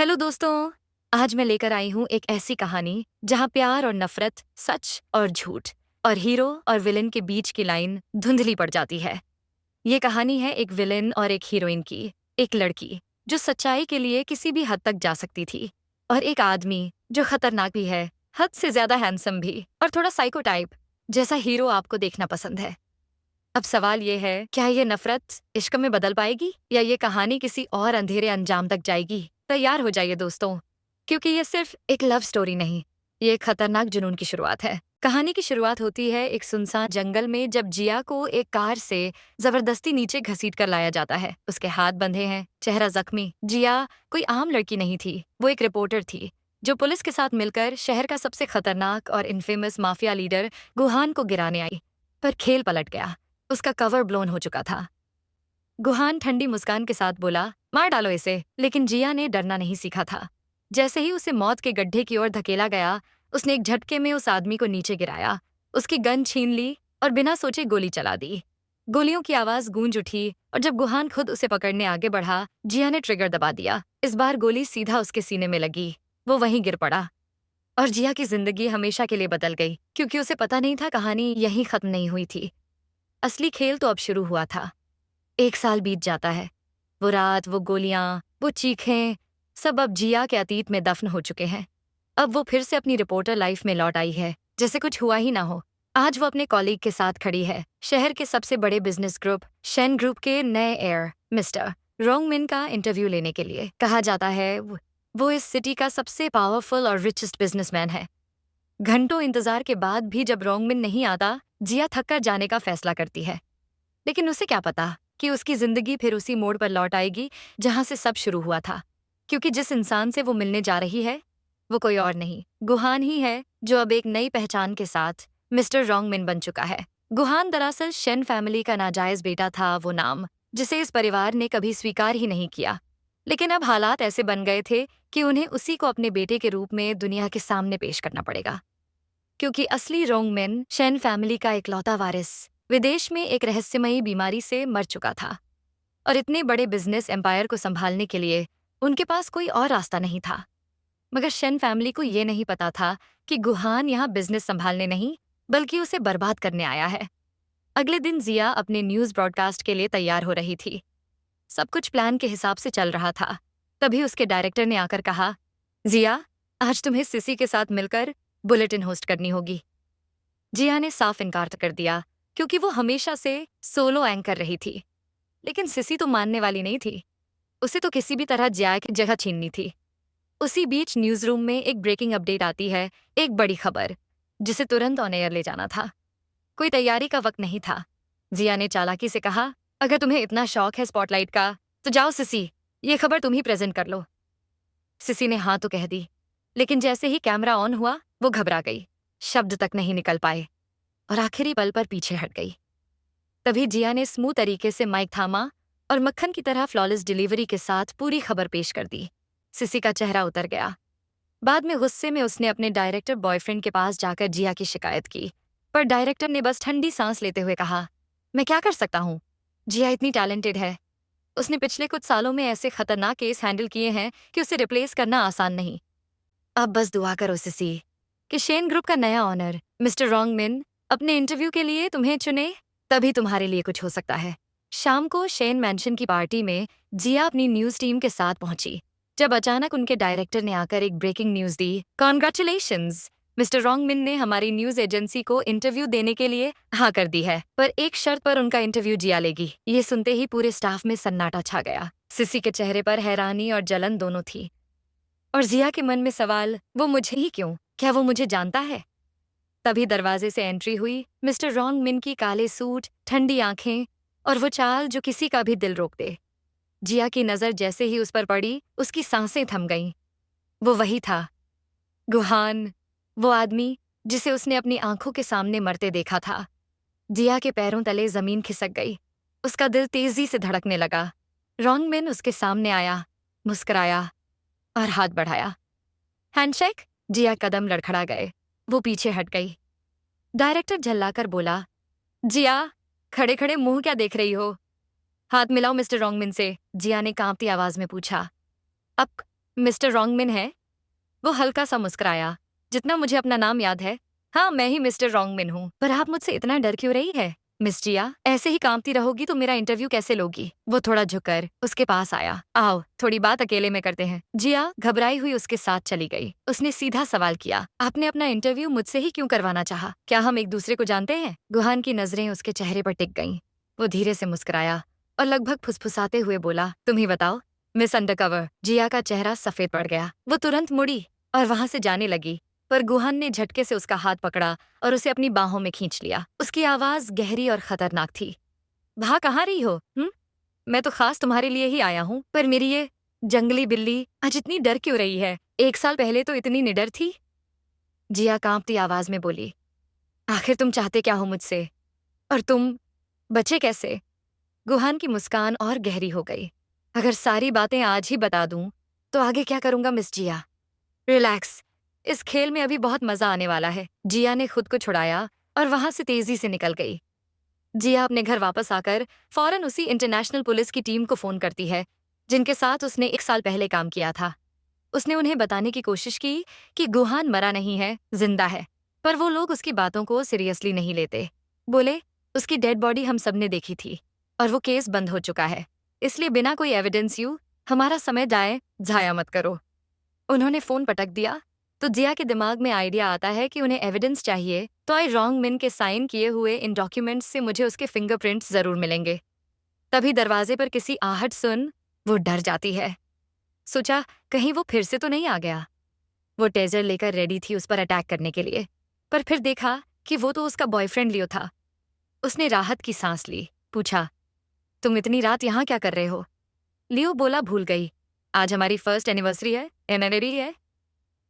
Hello दोस्तों। आज मैं लेकर आई हूँ एक ऐसी कहानी जहाँ प्यार और नफरत, सच और झूठ और हीरो और विलेन के बीच की लाइन धुंधली पड़ जाती है। ये कहानी है एक विलेन और एक हीरोइन की। एक लड़की जो सच्चाई के लिए किसी भी हद तक जा सकती थी, और एक आदमी जो खतरनाक भी है, हद से ज्यादा हैंडसम भी और थोड़ा साइको टाइप जैसा हीरो आपको देखना पसंद है। अब सवाल ये है, क्या ये नफरत इश्क में बदल पाएगी या ये कहानी किसी और अंधेरे अंजाम तक जाएगी? तैयार हो जाइए दोस्तों, क्योंकि ये सिर्फ एक लव स्टोरी नहीं, ये एक खतरनाक जुनून की शुरुआत है। कहानी की शुरुआत होती है एक सुनसान जंगल में, जब जिया को एक कार से जबरदस्ती नीचे घसीट कर लाया जाता है। उसके हाथ बंधे हैं, चेहरा जख्मी। जिया कोई आम लड़की नहीं थी, वो एक रिपोर्टर थी जो पुलिस के साथ मिलकर शहर का सबसे खतरनाक और इनफेमस माफिया लीडर गुहान को गिराने आई। पर खेल पलट गया, उसका कवर ब्लोन हो चुका था। गुहान ठंडी मुस्कान के साथ बोला, मार डालो इसे। लेकिन जिया ने डरना नहीं सीखा था। जैसे ही उसे मौत के गड्ढे की ओर धकेला गया, उसने एक झटके में उस आदमी को नीचे गिराया, उसकी गन छीन ली और बिना सोचे गोली चला दी। गोलियों की आवाज गूंज उठी, और जब गुहान खुद उसे पकड़ने आगे बढ़ा, जिया ने ट्रिगर दबा दिया। इस बार गोली सीधा उसके सीने में लगी, वो वहीं गिर पड़ा। और जिया की जिंदगी हमेशा के लिए बदल गई, क्योंकि उसे पता नहीं था कहानी यहीं खत्म नहीं हुई थी। असली खेल तो अब शुरू हुआ था। 1 साल बीत जाता है। वो रात, वो गोलियां, वो चीखें, सब अब जिया के अतीत में दफन हो चुके हैं। अब वो फिर से अपनी रिपोर्टर लाइफ में लौट आई है, जैसे कुछ हुआ ही ना हो। आज वो अपने कॉलीग के साथ खड़ी है, शहर के सबसे बड़े बिजनेस ग्रुप शेन ग्रुप के नए एयर मिस्टर रोंगमिन का इंटरव्यू लेने के लिए। कहा जाता है वो इस सिटी का सबसे पावरफुल और रिचेस्ट बिजनेसमैन है। घंटों इंतजार के बाद भी जब रोंगमिन नहीं आता, जिया थक कर जाने का फैसला करती है। लेकिन उसे क्या पता कि उसकी जिंदगी फिर उसी मोड़ पर लौट आएगी जहां से सब शुरू हुआ था। क्योंकि जिस इंसान से वो मिलने जा रही है, वो कोई और नहीं, गुहान ही है, जो अब एक नई पहचान के साथ मिस्टर रोंगमिन बन चुका है। गुहान दरअसल शेन फैमिली का नाजायज बेटा था, वो नाम जिसे इस परिवार ने कभी स्वीकार ही नहीं किया। लेकिन अब हालात ऐसे बन गए थे कि उन्हें उसी को अपने बेटे के रूप में दुनिया के सामने पेश करना पड़ेगा। क्योंकि असली रोंगमिन, शेन फैमिली का इकलौता वारिस, विदेश में एक रहस्यमयी बीमारी से मर चुका था, और इतने बड़े बिजनेस एम्पायर को संभालने के लिए उनके पास कोई और रास्ता नहीं था। मगर शेन फैमिली को ये नहीं पता था कि गुहान यहाँ बिजनेस संभालने नहीं, बल्कि उसे बर्बाद करने आया है। अगले दिन जिया अपने न्यूज ब्रॉडकास्ट के लिए तैयार हो रही थी। सब कुछ प्लान के हिसाब से चल रहा था। तभी उसके डायरेक्टर ने आकर कहा, जिया, आज तुम्हें सिसी के साथ मिलकर बुलेटिन होस्ट करनी होगी। जिया ने साफ इनकार कर दिया, क्योंकि वो हमेशा से सोलो एंकर रही थी। लेकिन सिसी तो मानने वाली नहीं थी। उसे तो किसी भी तरह जिया की जगह छीननी थी। उसी बीच न्यूज रूम में एक ब्रेकिंग अपडेट आती है, एक बड़ी खबर जिसे तुरंत ऑन एयर ले जाना था। कोई तैयारी का वक्त नहीं था। जिया ने चालाकी से कहा, अगर तुम्हें इतना शौक है स्पॉटलाइट का, तो जाओ सिसी, ये खबर तुम ही प्रेजेंट कर लो। सिसी ने हाँ तो कह दी, लेकिन जैसे ही कैमरा ऑन हुआ, वो घबरा गई, शब्द तक नहीं निकल पाए, और आखिरी पल पर पीछे हट गई। तभी जिया ने स्मूथ तरीके से माइक थामा और मक्खन की तरह फ्लॉलेस डिलीवरी के साथ पूरी खबर पेश कर दी। सिसी का चेहरा उतर गया। बाद में गुस्से में उसने अपने डायरेक्टर बॉयफ्रेंड के पास जाकर जिया की शिकायत की, पर डायरेक्टर ने बस ठंडी सांस लेते हुए कहा, मैं क्या कर सकता हूँ? जिया इतनी टैलेंटेड है। उसने पिछले कुछ सालों में ऐसे खतरनाक केस हैंडल किए हैं कि उसे रिप्लेस करना आसान नहीं। अब बस दुआ करो सिसी कि शेन ग्रुप का नया ऑनर मिस्टर रोंगमिन अपने इंटरव्यू के लिए तुम्हें चुने, तभी तुम्हारे लिए कुछ हो सकता है। शाम को शेन मैंशन की पार्टी में जिया अपनी न्यूज टीम के साथ पहुंची, जब अचानक उनके डायरेक्टर ने आकर एक ब्रेकिंग न्यूज दी। कॉन्ग्रेचुलेशंस, मिस्टर रोंगमिन ने हमारी न्यूज एजेंसी को इंटरव्यू देने के लिए हाँ कर दी है, पर एक शर्त पर उनका इंटरव्यू जिया लेगी। ये सुनते ही पूरे स्टाफ में सन्नाटा छा गया। सिसी के चेहरे पर हैरानी और जलन दोनों थी, और जिया के मन में सवाल, वो मुझे ही क्यों? क्या वो मुझे जानता है? तभी दरवाजे से एंट्री हुई, मिस्टर रॉन्ग मिन की काले सूट, ठंडी आंखें और वो चाल जो किसी का भी दिल रोक दे। जिया की नजर जैसे ही उस पर पड़ी, उसकी सांसें थम गईं। वो वही था, गुहान, वो आदमी जिसे उसने अपनी आंखों के सामने मरते देखा था। जिया के पैरों तले जमीन खिसक गई। उसका दिल तेजी से धड़कने लगा। रॉन्ग मिन उसके सामने आया, मुस्कुराया और हाथ बढ़ाया। हैंडशेक। जिया कदम लड़खड़ा गए, वो पीछे हट गई। डायरेक्टर झल्लाकर बोला, जिया, खड़े खड़े मुंह क्या देख रही हो? हाथ मिलाओ मिस्टर रोंगमिन से, जिया ने कांपती आवाज में पूछा। अब मिस्टर रोंगमिन है? वो हल्का सा मुस्कुराया। जितना मुझे अपना नाम याद है, हाँ, मैं ही मिस्टर रोंगमिन हूँ। पर आप मुझसे इतना डर क्यों रही है? मिस जिया, ऐसे ही कांपती रहोगी तो मेरा इंटरव्यू कैसे लोगी? वो थोड़ा झुककर उसके पास आया। आओ, थोड़ी बात अकेले में करते हैं। जिया घबराई हुई उसके साथ चली गई। उसने सीधा सवाल किया, आपने अपना इंटरव्यू मुझसे ही क्यों करवाना चाहा? क्या हम एक दूसरे को जानते हैं? गुहान की नजरें उसके चेहरे पर टिक गईं। वो धीरे से मुस्कुराया और लगभग फुसफुसाते हुए बोला, तुम ही बताओ। Miss undercover. जिया का चेहरा सफेद पड़ गया। वो तुरंत मुड़ी और वहां से जाने लगी, पर गुहान ने झटके से उसका हाथ पकड़ा और उसे अपनी बाहों में खींच लिया। उसकी आवाज गहरी और खतरनाक थी। भाग कहाँ रही हो? मैं तो खास तुम्हारे लिए ही आया हूँ, पर मेरी ये जंगली बिल्ली आज इतनी डर क्यों रही है? 1 साल पहले तो इतनी निडर थी। जिया कांपती आवाज में बोली, आखिर तुम चाहते क्या हो मुझसे? और तुम बचे कैसे? गुहान की मुस्कान और गहरी हो गई। अगर सारी बातें आज ही बता दूं, तो आगे क्या करूंगा मिस जिया? रिलैक्स, इस खेल में अभी बहुत मजा आने वाला है। जिया ने खुद को छुड़ाया और वहां से तेजी से निकल गई। जिया अपने घर वापस आकर फौरन उसी इंटरनेशनल पुलिस की टीम को फोन करती है, जिनके साथ उसने 1 साल पहले काम किया था। उसने उन्हें बताने की कोशिश की कि गुहान मरा नहीं है, जिंदा है। पर वो लोग उसकी बातों को सीरियसली नहीं लेते। बोले, उसकी डेड बॉडी हम सबने देखी थी और वो केस बंद हो चुका है, इसलिए बिना कोई एविडेंस यू हमारा समय जाया मत करो। उन्होंने फोन पटक दिया तो जिया के दिमाग में आइडिया आता है कि उन्हें एविडेंस चाहिए, तो आई रॉन्ग मिन के साइन किए हुए इन डॉक्यूमेंट्स से मुझे उसके फिंगरप्रिंट्स जरूर मिलेंगे। तभी दरवाजे पर किसी आहट सुन वो डर जाती है। सोचा, कहीं वो फिर से तो नहीं आ गया। वो टेजर लेकर रेडी थी उस पर अटैक करने के लिए, पर फिर देखा कि वो तो उसका बॉयफ्रेंड लियो था। उसने राहत की सांस ली। पूछा, तुम इतनी रात यहाँ क्या कर रहे हो? लियो बोला, भूल गई, आज हमारी फर्स्ट एनिवर्सरी है, एनिवर्सरी है।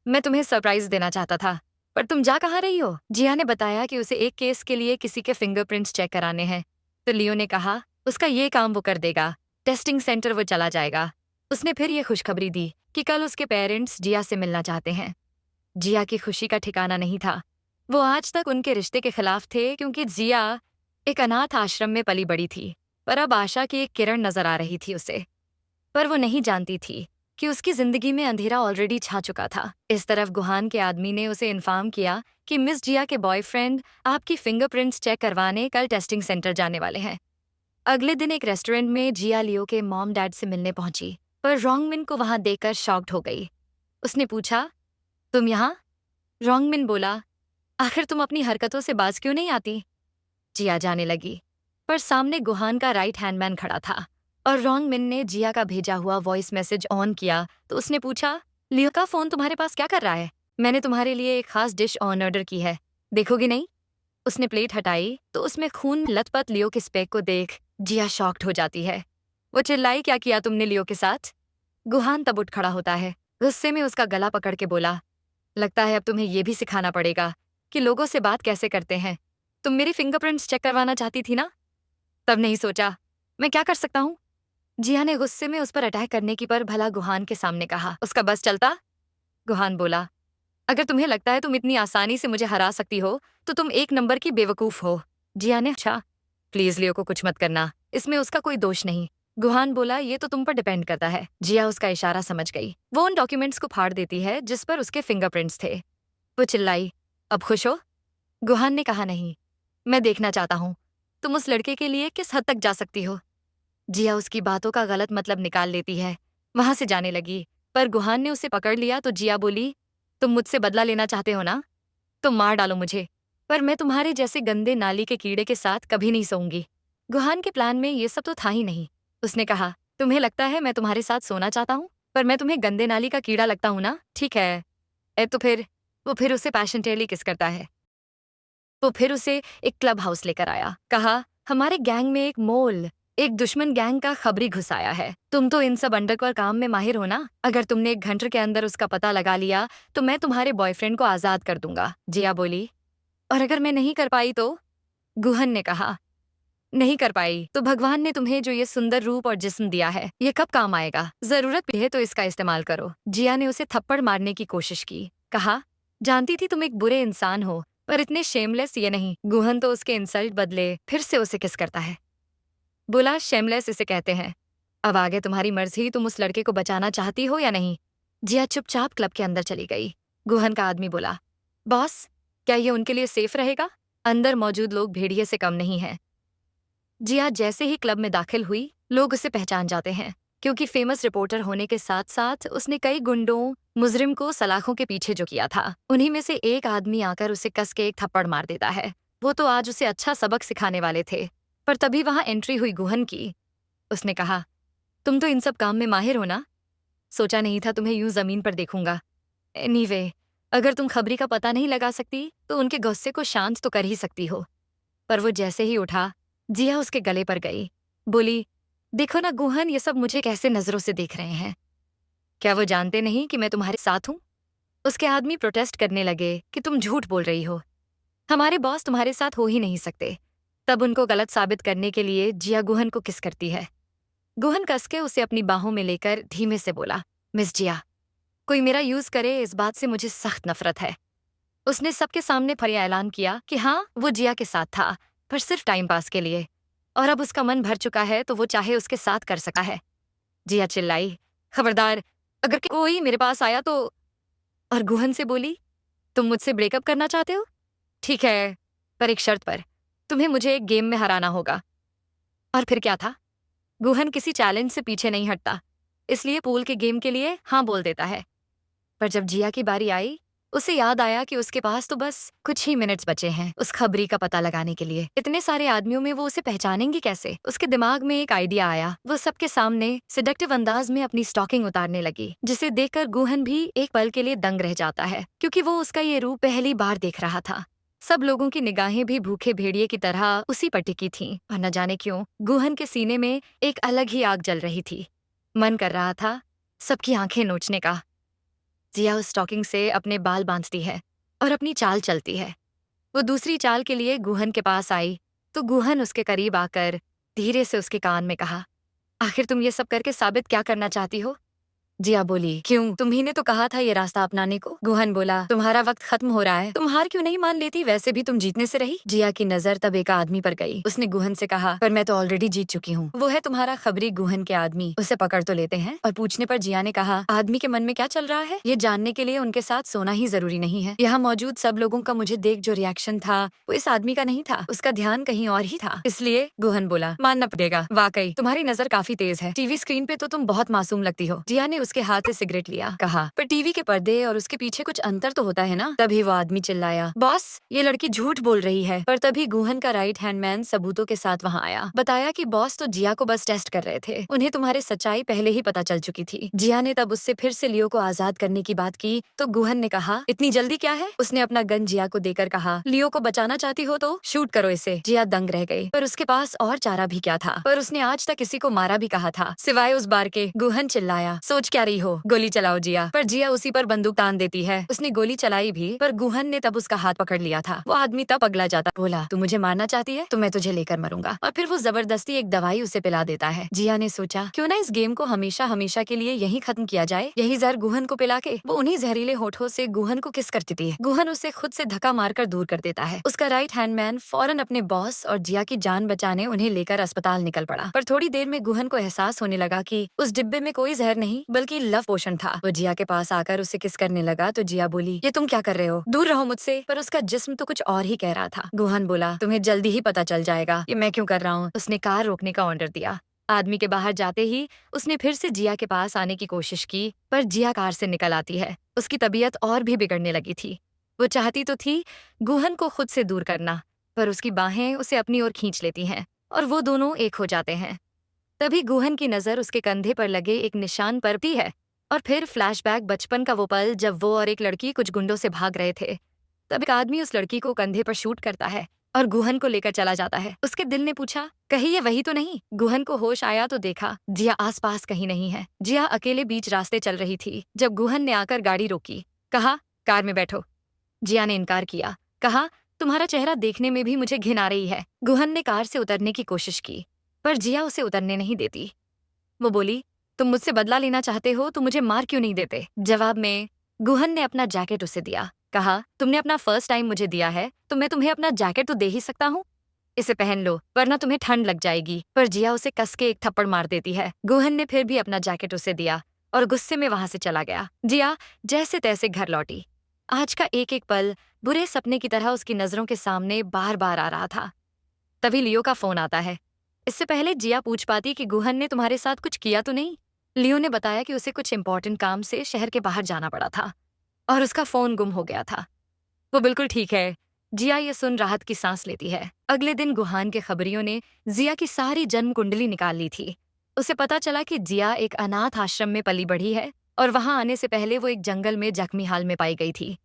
मैं तुम्हें सरप्राइज देना चाहता था। पर तुम जा कहाँ रही हो? जिया ने बताया कि उसे एक केस के लिए किसी के फिंगरप्रिंट्स चेक कराने हैं। तो लियो ने कहा, उसका ये काम वो कर देगा, टेस्टिंग सेंटर वो चला जाएगा। उसने फिर ये खुशखबरी दी कि कल उसके पेरेंट्स जिया से मिलना चाहते हैं। जिया की खुशी का ठिकाना नहीं था। वो आज तक उनके रिश्ते के खिलाफ थे, क्योंकि जिया एक अनाथ आश्रम में पली बड़ी थी। पर अब आशा की एक किरण नजर आ रही थी उसे। पर वो नहीं जानती थी कि उसकी जिंदगी में अंधेरा ऑलरेडी छा चुका था। इस तरफ गुहान के आदमी ने उसे इन्फॉर्म किया कि मिस जिया के बॉयफ्रेंड आपकी फिंगरप्रिंट्स चेक करवाने कल टेस्टिंग सेंटर जाने वाले हैं। अगले दिन एक रेस्टोरेंट में जिया लियो के मॉम डैड से मिलने पहुंची, पर रोंगमिन को वहां देखकर शॉक्ड हो गई। उसने पूछा, तुम यहाँ? रोंगमिन बोला, आखिर तुम अपनी हरकतों से बाज क्यों नहीं आती? जिया जाने लगी, पर सामने गुहान का राइट हैंडमैन खड़ा था और रोंगमिन ने जिया का भेजा हुआ वॉइस मैसेज ऑन किया तो उसने पूछा, लियो का फोन तुम्हारे पास क्या कर रहा है? मैंने तुम्हारे लिए एक खास डिश ऑन ऑर्डर की है, देखोगी नहीं? उसने प्लेट हटाई तो उसमें खून लथपथ लियो के स्पेक को देख जिया शॉक्ड हो जाती है। वो चिल्लाई, क्या किया तुमने लियो के साथ? गुहान तब उठ खड़ा होता है। गुस्से में उसका गला पकड़ के बोला, लगता है अब तुम्हें ये भी सिखाना पड़ेगा कि लोगों से बात कैसे करते हैं। तुम मेरी फिंगरप्रिंट्स चेक करवाना चाहती थी ना? तब नहीं सोचा मैं क्या कर सकता हूँ? जिया ने गुस्से में उस पर अटैक करने की पर भला गुहान के सामने कहा, उसका बस चलता? गुहान बोला, अगर तुम्हें लगता है तुम इतनी आसानी से मुझे हरा सकती हो, तो तुम एक नंबर की बेवकूफ हो। जिया ने, अच्छा प्लीज लियो को कुछ मत करना, इसमें उसका कोई दोष नहीं। गुहान बोला, ये तो तुम पर डिपेंड करता है। जिया उसका इशारा समझ गई। वो उन डॉक्यूमेंट्स को फाड़ देती है जिस पर उसके फिंगरप्रिंट्स थे। वो चिल्लाई, अब खुश हो? गुहान ने कहा, नहीं, मैं देखना चाहता हूँ तुम उस लड़के के लिए किस हद तक जा सकती हो। जिया उसकी बातों का गलत मतलब निकाल लेती है, वहां से जाने लगी, पर गुहान ने उसे पकड़ लिया तो जिया बोली, तुम मुझसे बदला लेना चाहते हो ना? तुम मार डालो मुझे, पर मैं तुम्हारे जैसे गंदे नाली के कीड़े के साथ कभी नहीं सोऊंगी। गुहान के प्लान में ये सब तो था ही नहीं। उसने कहा, तुम्हें लगता है मैं तुम्हारे साथ सोना चाहता हूँ, पर मैं तुम्हें गंदे नाली का कीड़ा लगता हूँ ना? ठीक है। तो फिर वो फिर उसे पैशनेटली किस करता है। वो फिर उसे एक क्लब हाउस लेकर आया। कहा, हमारे गैंग में एक दुश्मन गैंग का खबरी घुस आया है। तुम तो इन सब अंडरकवर काम में माहिर हो ना? अगर तुमने 1 घंटे के अंदर उसका पता लगा लिया तो मैं तुम्हारे बॉयफ्रेंड को आजाद कर दूंगा। जिया बोली, और अगर मैं नहीं कर पाई तो? गुहन ने कहा, नहीं कर पाई तो भगवान ने तुम्हें जो ये सुंदर रूप और जिस्म दिया है, ये कब काम आएगा? जरूरत भी है तो इसका इस्तेमाल करो। जिया ने उसे थप्पड़ मारने की कोशिश की। कहा, जानती थी तुम एक बुरे इंसान हो, पर इतने शेमलेस ये नहीं। गुहन तो उसके इंसल्ट बदले फिर से उसे किस करता है। बोला, शेमलेस इसे कहते हैं। अब आगे तुम्हारी मर्जी, तुम उस लड़के को बचाना चाहती हो या नहीं? जिया चुपचाप क्लब के अंदर चली गई। गुहन का आदमी बोला, बॉस, क्या ये उनके लिए सेफ रहेगा? अंदर मौजूद लोग भेड़िए से कम नहीं हैं। जिया जैसे ही क्लब में दाखिल हुई, लोग उसे पहचान जाते हैं, क्योंकि फेमस रिपोर्टर होने के साथ साथ उसने कई गुंडों, मुजरिम को सलाखों के पीछे जो किया था। उन्हीं में से एक आदमी आकर उसे कस के एक थप्पड़ मार देता है। वो तो आज उसे अच्छा सबक सिखाने वाले थे, पर तभी वहां एंट्री हुई गुहन की। उसने कहा, तुम तो इन सब काम में माहिर हो ना? सोचा नहीं था तुम्हें यूं जमीन पर देखूंगा। एनीवे, अगर तुम खबरी का पता नहीं लगा सकती तो उनके गुस्से को शांत तो कर ही सकती हो। पर वो जैसे ही उठा, जिया उसके गले पर गई। बोली, देखो ना गुहन, ये सब मुझे कैसे नजरों से देख रहे हैं। क्या वो जानते नहीं कि मैं तुम्हारे साथ हूं? उसके आदमी प्रोटेस्ट करने लगे कि तुम झूठ बोल रही हो, हमारे बॉस तुम्हारे साथ हो ही नहीं सकते। तब उनको गलत साबित करने के लिए जिया गुहन को किस करती है। गुहन कस के उसे अपनी बाहों में लेकर धीमे से बोला, मिस जिया, कोई मेरा यूज करे इस बात से मुझे सख्त नफरत है। उसने सबके सामने फरिया ऐलान किया कि हाँ, वो जिया के साथ था, पर सिर्फ टाइम पास के लिए, और अब उसका मन भर चुका है तो वो चाहे उसके साथ कर सका है। जिया चिल्लाई, खबरदार, अगर कोई मेरे पास आया तो। और गुहन से बोली, तुम मुझसे ब्रेकअप करना चाहते हो? ठीक है, पर एक शर्त पर, तुम्हें मुझे एक गेम में हराना होगा। और फिर क्या था? गुहन किसी चैलेंज से पीछे नहीं हटता, इसलिए पूल के गेम के लिए हाँ बोल देता है। पर जब जिया की बारी आई, उसे याद आया कि उसके पास तो बस कुछ ही मिनट्स बचे हैं उस खबरी का पता लगाने के लिए। इतने सारे आदमियों में वो उसे पहचानेंगी कैसे? उसके दिमाग में एक आइडिया आया। वो सबके सामने सिडक्टिव अंदाज में अपनी स्टॉकिंग उतारने लगी, जिसे देखकर गुहन भी एक पल के लिए दंग रह जाता है, क्योंकि वो उसका ये रूप पहली बार देख रहा था। सब लोगों की निगाहें भी भूखे भेड़िए की तरह उसी पर टिकी थीं, और न जाने क्यों गुहन के सीने में एक अलग ही आग जल रही थी। मन कर रहा था सबकी आंखें नोचने का। जिया उस स्टॉकिंग से अपने बाल बांधती है और अपनी चाल चलती है। वो दूसरी चाल के लिए गुहन के पास आई तो गुहन उसके करीब आकर धीरे से उसके कान में कहा, आखिर तुम ये सब करके साबित क्या करना चाहती हो? जिया बोली, क्यों, तुम्ही ने तो कहा था ये रास्ता अपनाने को। गुहन बोला, तुम्हारा वक्त खत्म हो रहा है, तुम हार क्यों नहीं मान लेती? वैसे भी तुम जीतने से रही। जिया की नजर तब एक आदमी पर गई। उसने गुहन से कहा, पर मैं तो ऑलरेडी जीत चुकी हूँ। वो है तुम्हारा खबरी गुहन के आदमी, उसे पकड़ तो लेते हैं। और पूछने पर जिया ने कहा, आदमी के मन में क्या चल रहा है ये जानने के लिए उनके साथ सोना ही जरूरी नहीं है। यहाँ मौजूद सब लोगों का मुझे देख जो रिएक्शन था वो इस आदमी का नहीं था, उसका ध्यान कहीं और ही था। इसलिए गुहन बोला, मानना पड़ेगा, वाकई तुम्हारी नजर काफी तेज है। टीवी स्क्रीन पे तो तुम बहुत मासूम लगती हो। जिया ने उसके हाथ से सिगरेट लिया, कहा, पर टीवी के पर्दे और उसके पीछे कुछ अंतर तो होता है ना? तभी वो आदमी चिल्लाया, बॉस, ये लड़की झूठ बोल रही है। पर तभी गुहन का राइट हैंडमैन सबूतों के साथ वहाँ आया, बताया कि बॉस तो जिया को बस टेस्ट कर रहे थे, उन्हें तुम्हारी सच्चाई पहले ही पता चल चुकी थी। जिया ने तब उससे फिर से लियो को आजाद करने की बात की तो गुहन ने कहा, इतनी जल्दी क्या है? उसने अपना गन जिया को देकर कहा, लियो को बचाना चाहती हो तो शूट करो इसे। जिया दंग रह गई, पर उसके पास और चारा भी क्या था? पर उसने आज तक किसी को मारा भी कहा था सिवाय उस बार के। गुहन चिल्लाया, सोच क्या रही हो, गोली चलाओ जिया। पर जिया उसी पर बंदूक तान देती है। उसने गोली चलाई भी, पर गुहन ने तब उसका हाथ पकड़ लिया था। वो आदमी तब अगला जाता, बोला, तू मुझे मारना चाहती है तो मैं तुझे लेकर मरूंगा। और फिर वो जबरदस्ती एक दवाई उसे पिला देता है। जिया ने सोचा, क्यों ना इस गेम को हमेशा हमेशा के लिए यही खत्म किया जाए। यही जहर गुहन को पिला के वो उन्हीं जहरीले होठों से गुहन को किस करती थी। गुहन उसे खुद से धक्का मारकर दूर कर देता है। उसका राइट हैंडमैन फौरन अपने बॉस और जिया की जान बचाने उन्हें लेकर अस्पताल निकल पड़ा। पर थोड़ी देर में गुहन को एहसास होने लगा कि उस डिब्बे में कोई जहर नहीं बल्कि लव पोशन था। वो जिया के पास आकर उसे किस करने लगा तो जिया बोली, ये तुम क्या कर रहे हो, दूर रहो मुझसे। पर उसका जिस्म तो कुछ और ही कह रहा था। गुहन बोला, तुम्हें जल्दी ही पता चल जाएगा ये मैं क्यों कर रहा हूँ। उसने कार रोकने का ऑर्डर दिया। आदमी के बाहर जाते ही उसने फिर से जिया के पास आने की कोशिश की, पर जिया कार से निकल आती है। उसकी तबीयत और भी बिगड़ने लगी थी। वो चाहती तो थी गुहन को खुद से दूर करना, पर उसकी बाहें उसे अपनी ओर खींच लेती हैं और वो दोनों एक हो जाते हैं। तभी गुहन की नजर उसके कंधे पर लगे एक निशान पर भी है, और फिर फ्लैशबैक बचपन का वो पल जब वो और एक लड़की कुछ गुंडों से भाग रहे थे। तब एक आदमी उस लड़की को कंधे पर शूट करता है और गुहन को लेकर चला जाता है। उसके दिल ने पूछा, कहीं ये वही तो नहीं? गुहन को होश आया तो देखा जिया आसपास कहीं नहीं है। जिया अकेले बीच रास्ते चल रही थी जब गुहन ने आकर गाड़ी रोकी, कहा, कार में बैठो। जिया ने इनकार किया, कहा, तुम्हारा चेहरा देखने में भी मुझे घिन आ रही है। गुहन ने कार से उतरने की कोशिश की, पर जिया उसे उतरने नहीं देती। वो बोली, तुम मुझसे बदला लेना चाहते हो तो मुझे मार क्यों नहीं देते? जवाब में गुहन ने अपना जैकेट उसे दिया, कहा, तुमने अपना फर्स्ट टाइम मुझे दिया है तो मैं तुम्हें अपना जैकेट तो दे ही सकता हूँ। इसे पहन लो वरना तुम्हें ठंड लग जाएगी। पर जिया उसे कस के एक थप्पड़ मार देती है। गुहन ने फिर भी अपना जैकेट उसे दिया और गुस्से में वहां से चला गया। जिया जैसे तैसे घर लौटी। आज का एक एक पल बुरे सपने की तरह उसकी नजरों के सामने बार बार आ रहा था। तभी लियो का फोन आता है। इससे पहले जिया पूछ पाती कि गुहन ने तुम्हारे साथ कुछ किया तो नहीं, लियो ने बताया कि उसे कुछ इंपॉर्टेंट काम से शहर के बाहर जाना पड़ा था और उसका फोन गुम हो गया था। वो बिल्कुल ठीक है। जिया ये सुन राहत की सांस लेती है। अगले दिन गुहान के खबरियों ने जिया की सारी जन्म कुंडली निकाल ली थी। उसे पता चला कि जिया एक अनाथ आश्रम में पली बढ़ी है और वहां आने से पहले वो एक जंगल में जख्मी हाल में पाई गई थी।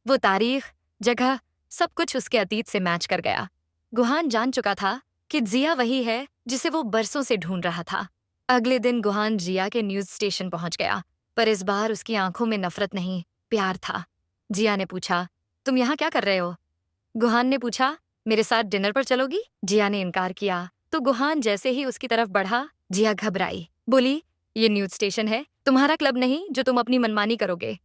वो तारीख, जगह, सब कुछ उसके अतीत से मैच कर गया। गुहान जान चुका था कि जिया वही है जिसे वो बरसों से ढूंढ रहा था। अगले दिन गुहान जिया के न्यूज स्टेशन पहुंच गया, पर इस बार उसकी आंखों में नफरत नहीं, प्यार था। जिया ने पूछा, तुम यहाँ क्या कर रहे हो? गुहान ने पूछा, मेरे साथ डिनर पर चलोगी? जिया ने इनकार किया तो गुहान जैसे ही उसकी तरफ बढ़ा, जिया घबराई, बोली, ये न्यूज स्टेशन है, तुम्हारा क्लब नहीं जो तुम अपनी मनमानी करोगे।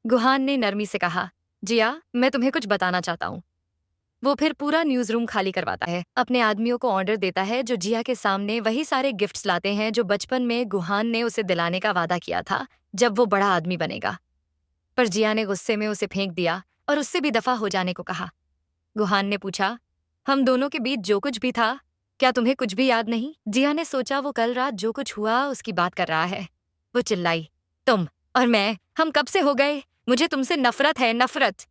गुहान ने नरमी से कहा, जिया, मैं तुम्हें कुछ बताना चाहता हूँ। वो फिर पूरा न्यूज रूम खाली करवाता है, अपने आदमियों को ऑर्डर देता है जो जिया के सामने वही सारे गिफ्ट्स लाते हैं जो बचपन में गुहान ने उसे दिलाने का वादा किया था जब वो बड़ा आदमी बनेगा। पर जिया ने गुस्से में उसे फेंक दिया और उससे भी दफा हो जाने को कहा। गुहान ने पूछा, हम दोनों के बीच जो कुछ भी था, क्या तुम्हें कुछ भी याद नहीं? जिया ने सोचा वो कल रात जो कुछ हुआ उसकी बात कर रहा है। वो चिल्लाई, तुम और मैं, हम कब से हो गए? मुझे तुमसे नफरत है, नफरत।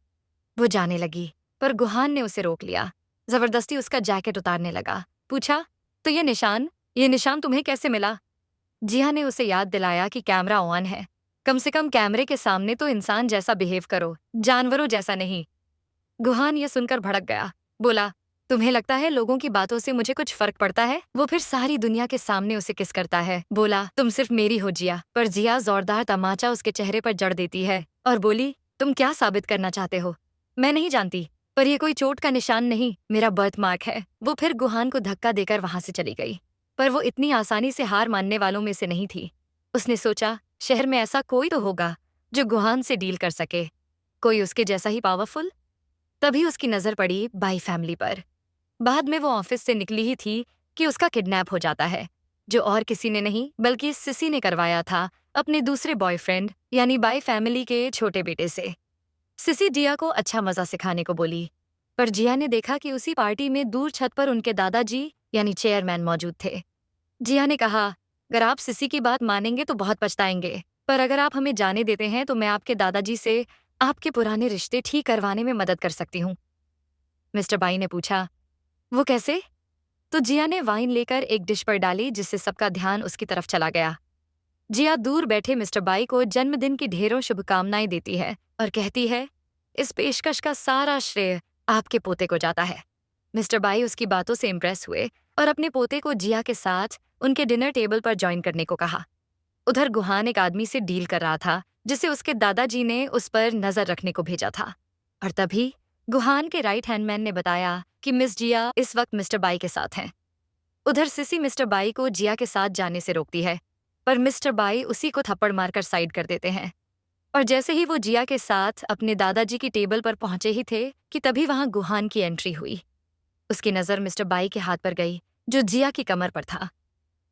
वो जाने लगी, पर गुहान ने उसे रोक लिया। जबरदस्ती उसका जैकेट उतारने लगा। पूछा, तो ये निशान तुम्हें कैसे मिला? जिया ने उसे याद दिलाया कि कैमरा ऑन है। कम से कम कैमरे के सामने तो इंसान जैसा बिहेव करो, जानवरों जैसा नहीं। गुहान ये सुनकर भड़क गया। बोला, तुम्हें लगता है लोगों की बातों से मुझे कुछ फर्क पड़ता है? वो फिर सारी दुनिया के सामने उसे किस करता है। बोला, तुम सिर्फ मेरी हो जिया। पर जिया जोरदार तमाचा उसके चेहरे पर जड़ देती है और बोली, तुम क्या साबित करना चाहते हो? मैं नहीं जानती, पर ये कोई चोट का निशान नहीं, मेरा बर्थ मार्क है। वो फिर गुहान को धक्का देकर वहां से चली गई। पर वो इतनी आसानी से हार मानने वालों में से नहीं थी। उसने सोचा, शहर में ऐसा कोई तो होगा जो गुहान से डील कर सके, कोई उसके जैसा ही पावरफुल। तभी उसकी नजर पड़ी बाई फैमिली पर। बाद में वो ऑफिस से निकली ही थी कि उसका किडनैप हो जाता है, जो और किसी ने नहीं बल्कि सिसी ने करवाया था, अपने दूसरे बॉयफ्रेंड यानी बाई फैमिली के छोटे बेटे से। सिसी जिया को अच्छा मजा सिखाने को बोली, पर जिया ने देखा कि उसी पार्टी में दूर छत पर उनके दादाजी यानी चेयरमैन मौजूद थे। जिया ने कहा, अगर आप सिसी की बात मानेंगे तो बहुत पछताएंगे, पर अगर आप हमें जाने देते हैं तो मैं आपके दादाजी से आपके पुराने रिश्ते ठीक करवाने में मदद कर सकती हूँ। मिस्टर बाई ने पूछा, वो कैसे? तो जिया ने वाइन लेकर एक डिश पर डाली जिससे सबका ध्यान उसकी तरफ चला गया। जिया दूर बैठे मिस्टर बाई को जन्मदिन की ढेरों शुभकामनाएं देती है और कहती है, इस पेशकश का सारा श्रेय आपके पोते को जाता है। मिस्टर बाई उसकी बातों से इम्प्रेस हुए और अपने पोते को जिया के साथ उनके डिनर टेबल पर ज्वाइन करने को कहा। उधर गुहान एक आदमी से डील कर रहा था जिसे उसके दादाजी ने उस पर नजर रखने को भेजा था। और तभी गुहान के राइट हैंडमैन ने बताया कि मिस जिया इस वक्त मिस्टर बाई के साथ हैं। उधर सिसी मिस्टर बाई को जिया के साथ जाने से रोकती है, पर मिस्टर बाई उसी को थप्पड़ मारकर साइड कर देते हैं। और जैसे ही वो जिया के साथ अपने दादाजी की टेबल पर पहुंचे ही थे कि तभी वहां गुहान की एंट्री हुई। उसकी नजर मिस्टर बाई के हाथ पर गई जो जिया की कमर पर था।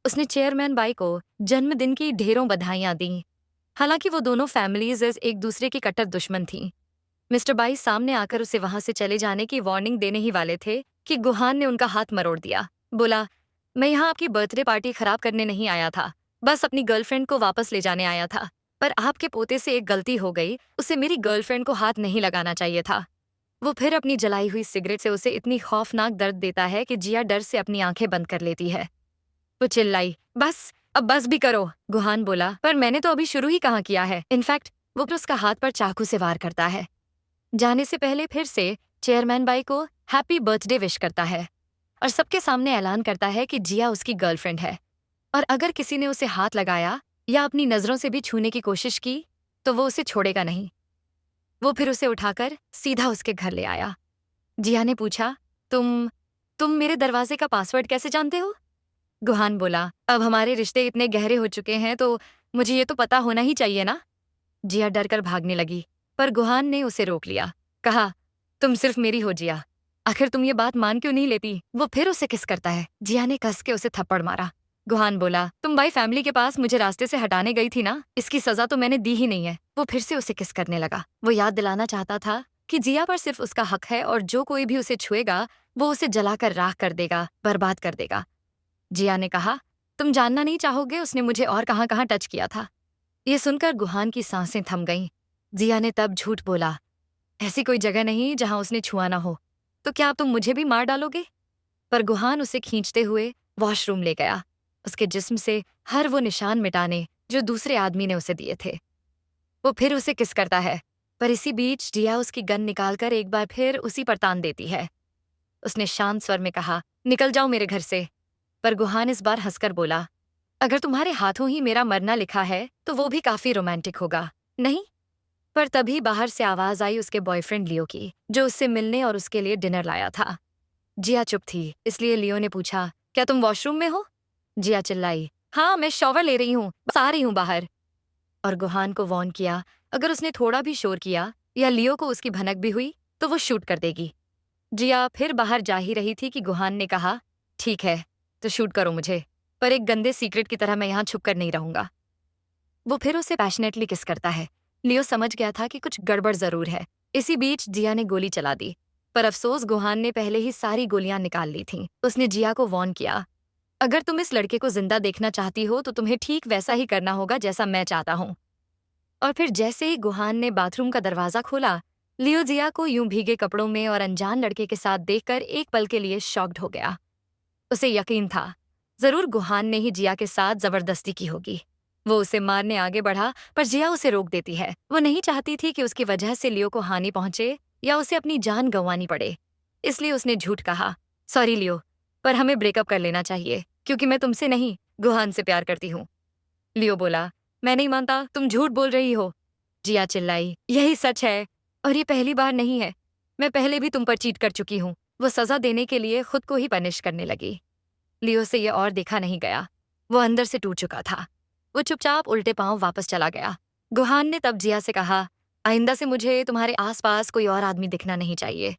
उसने चेयरमैन बाई को जन्मदिन की ढेरों बधाइयां दी। हालांकि वो दोनों फैमिलीज एक दूसरे की कट्टर दुश्मन थीं। मिस्टर बाई सामने आकर उसे वहां से चले जाने की वार्निंग देने ही वाले थे कि गुहान ने उनका हाथ मरोड़ दिया। बोला, मैं यहाँ आपकी बर्थडे पार्टी खराब करने नहीं आया था, बस अपनी गर्लफ्रेंड को वापस ले जाने आया था। पर आपके पोते से एक गलती हो गई, उसे मेरी गर्लफ्रेंड को हाथ नहीं लगाना चाहिए था। वो फिर अपनी जलाई हुई सिगरेट से उसे इतनी खौफनाक दर्द देता है कि जिया डर से अपनी आंखें बंद कर लेती है। वो चिल्लाई, बस, अब बस भी करो। गुहान बोला, पर मैंने तो अभी शुरू ही कहाँ किया है। इनफैक्ट वो फिर उसका हाथ पर चाकू से वार करता है। जाने से पहले फिर से चेयरमैन बाई को हैप्पी बर्थडे विश करता है और सबके सामने ऐलान करता है कि जिया उसकी गर्लफ्रेंड है और अगर किसी ने उसे हाथ लगाया या अपनी नजरों से भी छूने की कोशिश की तो वो उसे छोड़ेगा नहीं। वो फिर उसे उठाकर सीधा उसके घर ले आया। जिया ने पूछा, तुम मेरे दरवाजे का पासवर्ड कैसे जानते हो? गुहान बोला, अब हमारे रिश्ते इतने गहरे हो चुके हैं तो मुझे ये तो पता होना ही चाहिए ना। जिया डरकर भागने लगी, पर गुहान ने उसे रोक लिया। कहा, तुम सिर्फ मेरी हो जिया, आखिर तुम ये बात मान क्यों नहीं लेती? वो फिर उसे किस करता है। जिया ने कस के उसे थप्पड़ मारा। गुहान बोला, तुम बाई फैमिली के पास मुझे रास्ते से हटाने गई थी ना, इसकी सजा तो मैंने दी ही नहीं है। वो फिर से उसे किस करने लगा। वो याद दिलाना चाहता था कि जिया पर सिर्फ उसका हक है और जो कोई भी उसे छुएगा वो उसे जलाकर राख कर देगा, बर्बाद कर देगा। जिया ने कहा, तुम जानना नहीं चाहोगे उसने मुझे और कहाँ कहाँ टच किया था। ये सुनकर गुहान की सांसें थम गईं। जिया ने तब झूठ बोला, ऐसी कोई जगह नहीं जहां उसने छुआ ना हो। तो क्या तुम मुझे भी मार डालोगे? पर गुहान उसे खींचते हुए वॉशरूम ले गया, उसके जिस्म से हर वो निशान मिटाने जो दूसरे आदमी ने उसे दिए थे। वो फिर उसे किस करता है, पर इसी बीच जिया उसकी गन निकालकर एक बार फिर उसी पर तान देती है। उसने शांत स्वर में कहा, निकल जाओ मेरे घर से। पर गुहान इस बार हंसकर बोला, अगर तुम्हारे हाथों ही मेरा मरना लिखा है तो वो भी काफी रोमांटिक होगा, नहीं? पर तभी बाहर से आवाज आई उसके बॉयफ्रेंड लियो की, जो उससे मिलने और उसके लिए डिनर लाया था। जिया चुप थी, इसलिए लियो ने पूछा, क्या तुम वॉशरूम में हो? जिया चिल्लाई, हाँ मैं शॉवर ले रही हूँ, बस आ रही हूँ बाहर। और गुहान को वार्न किया, अगर उसने थोड़ा भी शोर किया या लियो को उसकी भनक भी हुई तो वो शूट कर देगी। जिया फिर बाहर जा ही रही थी कि गुहान ने कहा, ठीक है तो शूट करो मुझे, पर एक गंदे सीक्रेट की तरह मैं यहाँ छुप कर नहीं रहूंगा। वो फिर उसे पैशनेटली किस करता है। लियो समझ गया था कि कुछ गड़बड़ जरूर है। इसी बीच जिया ने गोली चला दी, पर अफसोस गुहान ने पहले ही सारी गोलियां निकाल ली थीं। उसने जिया को वार्न किया, अगर तुम इस लड़के को जिंदा देखना चाहती हो तो तुम्हें ठीक वैसा ही करना होगा जैसा मैं चाहता हूँ। और फिर जैसे ही गुहान ने बाथरूम का दरवाजा खोला, लियो जिया को यूं भीगे कपड़ों में और अनजान लड़के के साथ देखकर एक पल के लिए शॉक्ड हो गया। उसे यकीन था, जरूर गुहान ने ही जिया के साथ जबरदस्ती की होगी। वो उसे मारने आगे बढ़ा, पर जिया उसे रोक देती है। वो नहीं चाहती थी कि उसकी वजह से लियो को हानि पहुंचे या उसे अपनी जान गंवानी पड़े। इसलिए उसने झूठ कहा, सॉरी लियो, पर हमें ब्रेकअप कर लेना चाहिए, क्योंकि मैं तुमसे नहीं, गुहान से प्यार करती हूँ। लियो बोला, मैं नहीं मानता, तुम झूठ बोल रही हो। जिया चिल्लाई, यही सच है, और ये पहली बार नहीं है। मैं पहले भी तुम पर चीट कर चुकी हूँ। वो सजा देने के लिए खुद को ही पनिश करने लगी। लियो से ये और देखा नहीं गया। वो अंदर से टूट चुका था। वो चुपचाप उल्टे पांव वापस चला गया। गुहान ने तब जिया से कहा, आइंदा से मुझे तुम्हारे आसपास कोई और आदमी दिखना नहीं चाहिए।